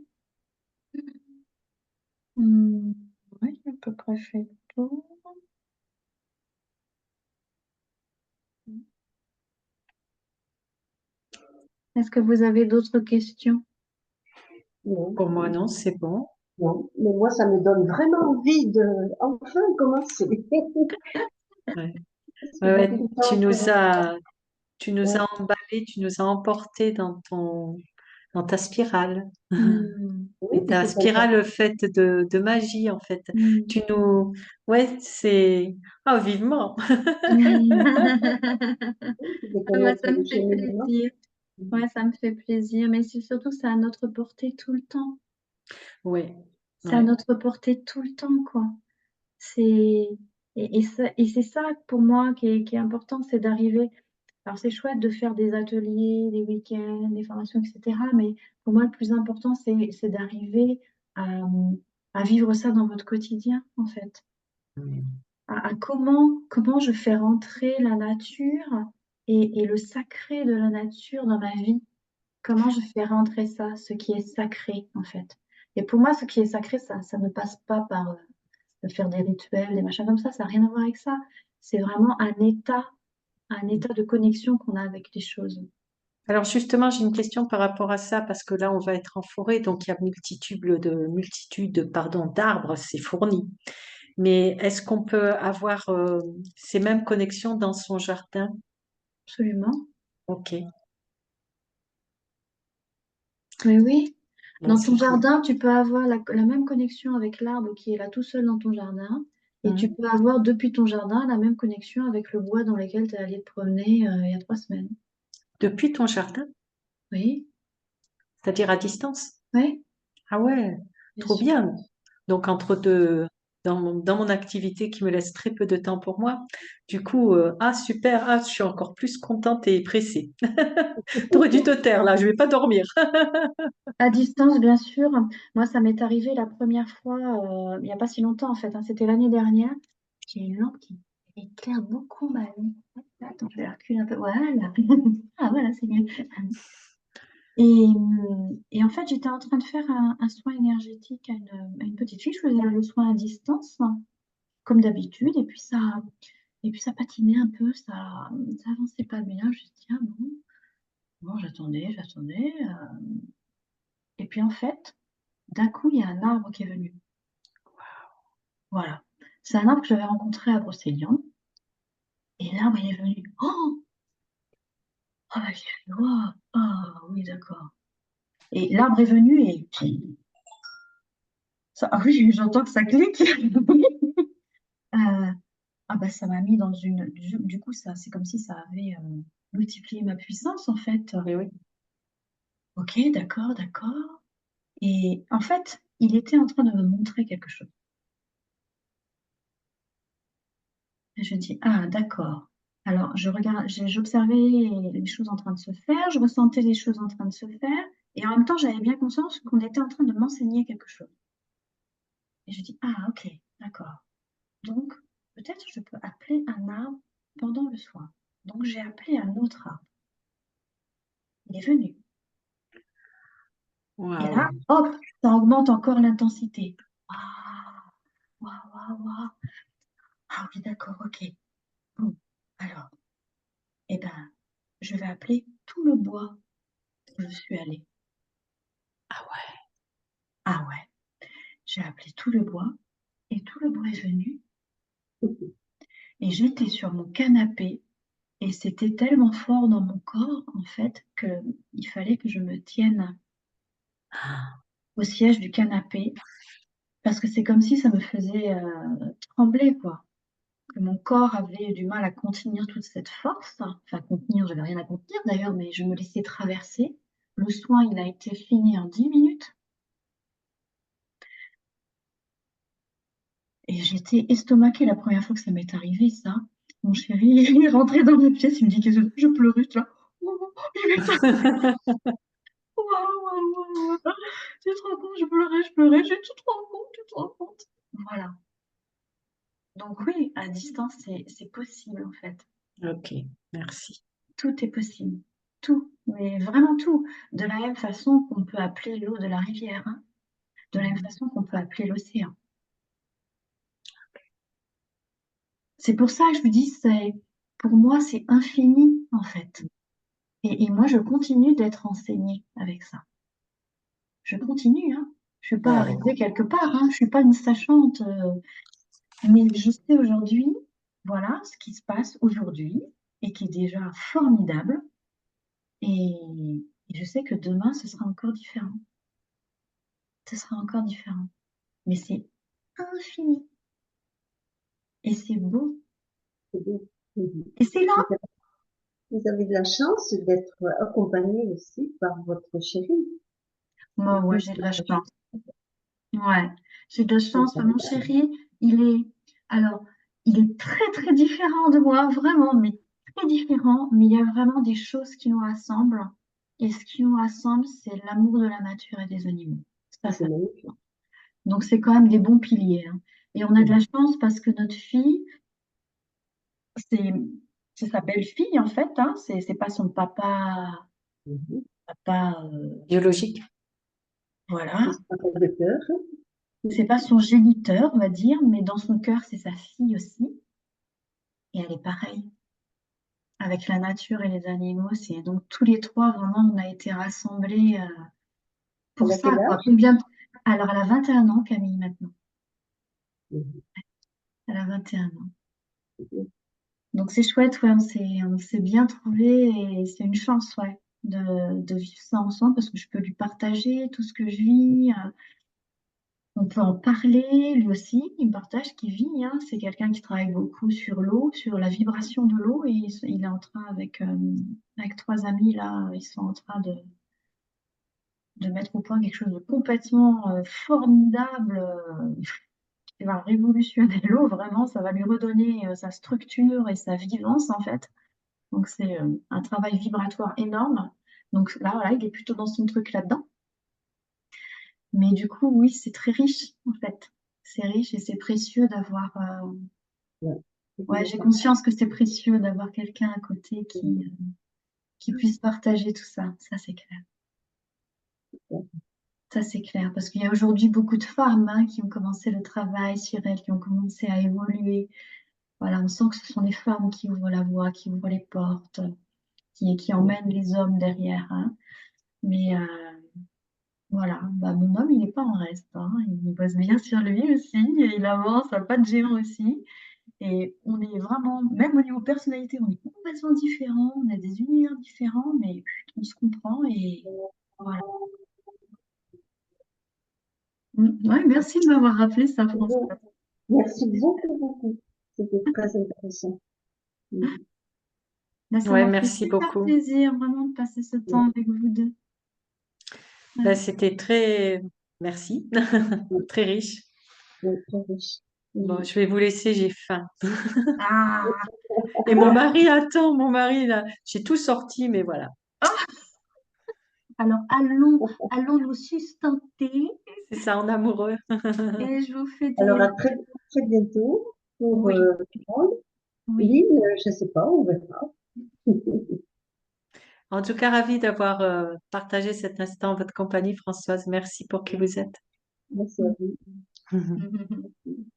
Hmm, oui, j'ai à peu près fait le tour. Est-ce que vous avez d'autres questions? Non, Pour moi, non, c'est bon. non. Mais moi, ça me donne vraiment envie de enfin commencer. Ouais. Parce que Ouais, ouais, depuis le temps que, tu nous ouais, as emballé, tu nous as emporté dans ta spirale. Hmm, oui, Et puis ta c'est sympa. spirale faite de magie, en fait. hmm. Tu nous, ouais, c'est, oh, vivement. De Ah bah, connaître ça me le fait cheminement. plaisir. Ouais, ça me fait plaisir. Mais c'est surtout, c'est à notre portée tout le temps. Ouais, C'est à ouais. notre portée tout le temps, quoi. C'est, et c'est ça pour moi qui est important, c'est d'arriver. Alors, c'est chouette de faire des ateliers, des week-ends, des formations, etc. Mais pour moi, le plus important, c'est d'arriver à, à vivre ça dans votre quotidien, en fait. À comment je fais rentrer la nature et le sacré de la nature dans ma vie. Comment je fais rentrer ça, ce qui est sacré, en fait. Et pour moi, ce qui est sacré, ça ne passe pas par de faire des rituels, des machins comme ça n'a rien à voir avec ça. C'est vraiment un état de connexion qu'on a avec les choses. Alors justement, j'ai une question par rapport à ça, parce que là, on va être en forêt, donc il y a multitude, pardon, d'arbres, c'est fourni. Mais est-ce qu'on peut avoir ces mêmes connexions dans son jardin? Absolument. Ok, Mais oui, bon, dans ton c'est cool. jardin, tu peux avoir la même connexion avec l'arbre qui est là tout seul dans ton jardin. Et tu Hmm. peux avoir depuis ton jardin la même connexion avec le bois dans lequel tu es allé te promener il y a 3 semaines. Depuis ton jardin, Oui, c'est-à-dire à distance? oui, Ah ouais, bien trop sûr. bien. Donc entre deux, dans mon activité qui me laisse très peu de temps pour moi, du coup, ah super, ah je suis encore plus contente et pressée. T'aurais dû te taire là, je vais pas dormir. À distance, bien sûr. Moi, ça m'est arrivé la première fois, il n'y a pas si longtemps en fait, hein, c'était l'année dernière. J'ai une lampe qui éclaire beaucoup ma vie. Attends, je vais reculer un peu. Voilà. Ah, voilà, c'est mieux. Et en fait, j'étais en train de faire un soin énergétique à une petite fille. Je faisais le soin à distance, comme d'habitude. Et puis ça patinait un peu, ça avançait pas bien. Je me suis dit, ah bon, bon, j'attendais. Et puis en fait, d'un coup, il y a un arbre qui est venu. Voilà. C'est un arbre que j'avais rencontré à Brocéliande. Et l'arbre, il est venu. Oh! Ah, bah, j'ai fait, waouh! Ah, oui, d'accord. Et l'arbre est venu et ça, ah oui, j'entends que ça clique. Euh, ah bah ça m'a mis dans du coup ça c'est comme si ça avait multiplié ma puissance en fait. Mais oui. Ok, d'accord, d'accord. Et en fait, il était en train de me montrer quelque chose. Et je dis, ah, d'accord. Alors, j'observais les choses en train de se faire, je ressentais les choses en train de se faire, et en même temps, j'avais bien conscience qu'on était en train de m'enseigner quelque chose. Et je dis, ah, ok, d'accord. Donc, peut-être je peux appeler un arbre pendant le soin. Donc, j'ai appelé un autre arbre. Il est venu. Et là, Waouh. hop, ça augmente encore l'intensité. Waouh, waouh, waouh, waouh. Ah oui, d'accord, ok. Bon, alors, eh ben, je vais appeler tout le bois où je suis allée. Ah ouais. Ah ouais, j'ai appelé tout le bois et tout le bois est venu et j'étais sur mon canapé et c'était tellement fort dans mon corps en fait que il fallait que je me tienne au siège du canapé parce que c'est comme si ça me faisait trembler quoi. que mon corps avait du mal à contenir toute cette force. Enfin, contenir, j'avais rien à contenir d'ailleurs, mais je me laissais traverser. Le soin, il a été fini en 10 minutes. Et j'étais estomaquée la première fois que ça m'est arrivé, ça. Mon chéri, il est rentré dans ma pièce, il me dit qu'est-ce que je pleurais, je suis là. Oh, il m'est waouh, waouh, waouh, waouh. Tu te rends compte, je pleurais, tu te rends compte, tu te rends compte. Voilà. Donc oui, à distance, c'est possible en fait. Ok, merci. Tout est possible. Tout, mais vraiment tout. De la même façon qu'on peut appeler l'eau de la rivière, hein. De la même façon qu'on peut appeler l'océan. C'est pour ça que je vous dis, pour moi, c'est infini en fait. Et moi, je continue d'être enseignée avec ça. Je continue, hein. Je suis pas arrivée quelque part, hein. Je suis pas une sachante, mais je sais aujourd'hui, voilà, ce qui se passe aujourd'hui et qui est déjà formidable. Et je sais que demain, ce sera encore différent. Ce sera encore différent. Mais c'est infini. Et c'est beau. C'est bien. Mhm. Et c'est là. Vous avez de la chance d'être accompagné aussi par votre chéri. Moi, ouais, Oui, j'ai de la chance. Ouais, j'ai de la chance. c'est Mon chéri, il est, alors, il est très, très différent de moi, vraiment, mais très différent. Mais il y a vraiment des choses qui nous rassemblent. Et ce qui nous rassemble, c'est l'amour de la nature et des animaux. Ça. magnifique. Donc, c'est quand même des bons piliers, hein. Et on a de la chance parce que notre fille, c'est, c'est sa belle-fille, en fait, hein. C'est pas son papa, Mhm. Biologique. voilà. C'est pas de cœur. C'est pas son géniteur, on va dire, mais dans son cœur, c'est sa fille aussi. Et elle est pareille avec la nature et les animaux. C'est donc tous les trois, vraiment, on a été rassemblés pour Elle a quel ça, quoi. âge? Alors, elle a 21 ans, Camille, maintenant. Mhm. Elle a 21 ans. Donc, c'est chouette, ouais, on s'est bien trouvés et c'est une chance, ouais, de vivre ça ensemble parce que je peux lui partager tout ce que je vis. On peut en parler, lui aussi, il me partage ce qu'il vit, hein. C'est quelqu'un qui travaille beaucoup sur l'eau, sur la vibration de l'eau, et il est en train, avec trois amis, là, ils sont en train de mettre au point quelque chose de complètement formidable, qui va révolutionner l'eau, vraiment, ça va lui redonner sa structure et sa vivance, en fait. Donc, c'est un travail vibratoire énorme. Donc là, voilà, il est plutôt dans son truc là-dedans. Mais du coup, oui, c'est très riche, en fait. C'est riche et c'est précieux d'avoir. Ouais. C'est Ouais, bien j'ai ça. conscience que c'est précieux d'avoir quelqu'un à côté qui puisse partager tout ça. Ça, c'est clair. Ça, c'est clair. Parce qu'il y a aujourd'hui beaucoup de femmes, hein, qui ont commencé le travail sur elles, qui ont commencé à évoluer. Voilà, on sent que ce sont les femmes qui ouvrent la voie, qui ouvrent les portes, qui emmènent les hommes derrière, hein. Mais voilà, bah, mon homme, il n'est pas en reste, hein. Il bosse bien sur lui aussi, et il avance à pas de géant aussi. Et on est vraiment, même au niveau personnalité, on est complètement différents, on a des univers différents, mais on se comprend et voilà. Ouais, merci de m'avoir rappelé ça, François. Bon. Merci beaucoup, beaucoup. C'était très intéressant. Mhm. Là, ça Ouais, m'a fait merci super beaucoup. plaisir vraiment de passer ce Ouais, temps avec vous deux. Ben, Ouais. c'était très, merci, ouais, très riche. ouais, très riche. Bon, Mhm. je vais vous laisser, j'ai faim. Ah, Et mon mari attend, mon mari là. J'ai tout sorti, mais voilà. alors allons nous sustenter C'est ça, en amoureux. et je vous fais Alors, des... à très, très bientôt pour Oui, Carole. oui. Lynn, je ne sais pas, on verra. En tout cas, ravie d'avoir partagé cet instant en votre compagnie, Françoise. Merci pour qui vous êtes. Merci à vous.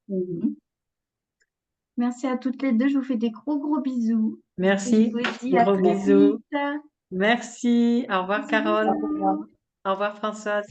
Mhm. Merci à toutes les deux, je vous fais des gros gros bisous et je Merci. vous dis à Gros très bisous. vite. Merci. Au revoir, Bisous, Carole. Au revoir. bisous. Au revoir, Françoise.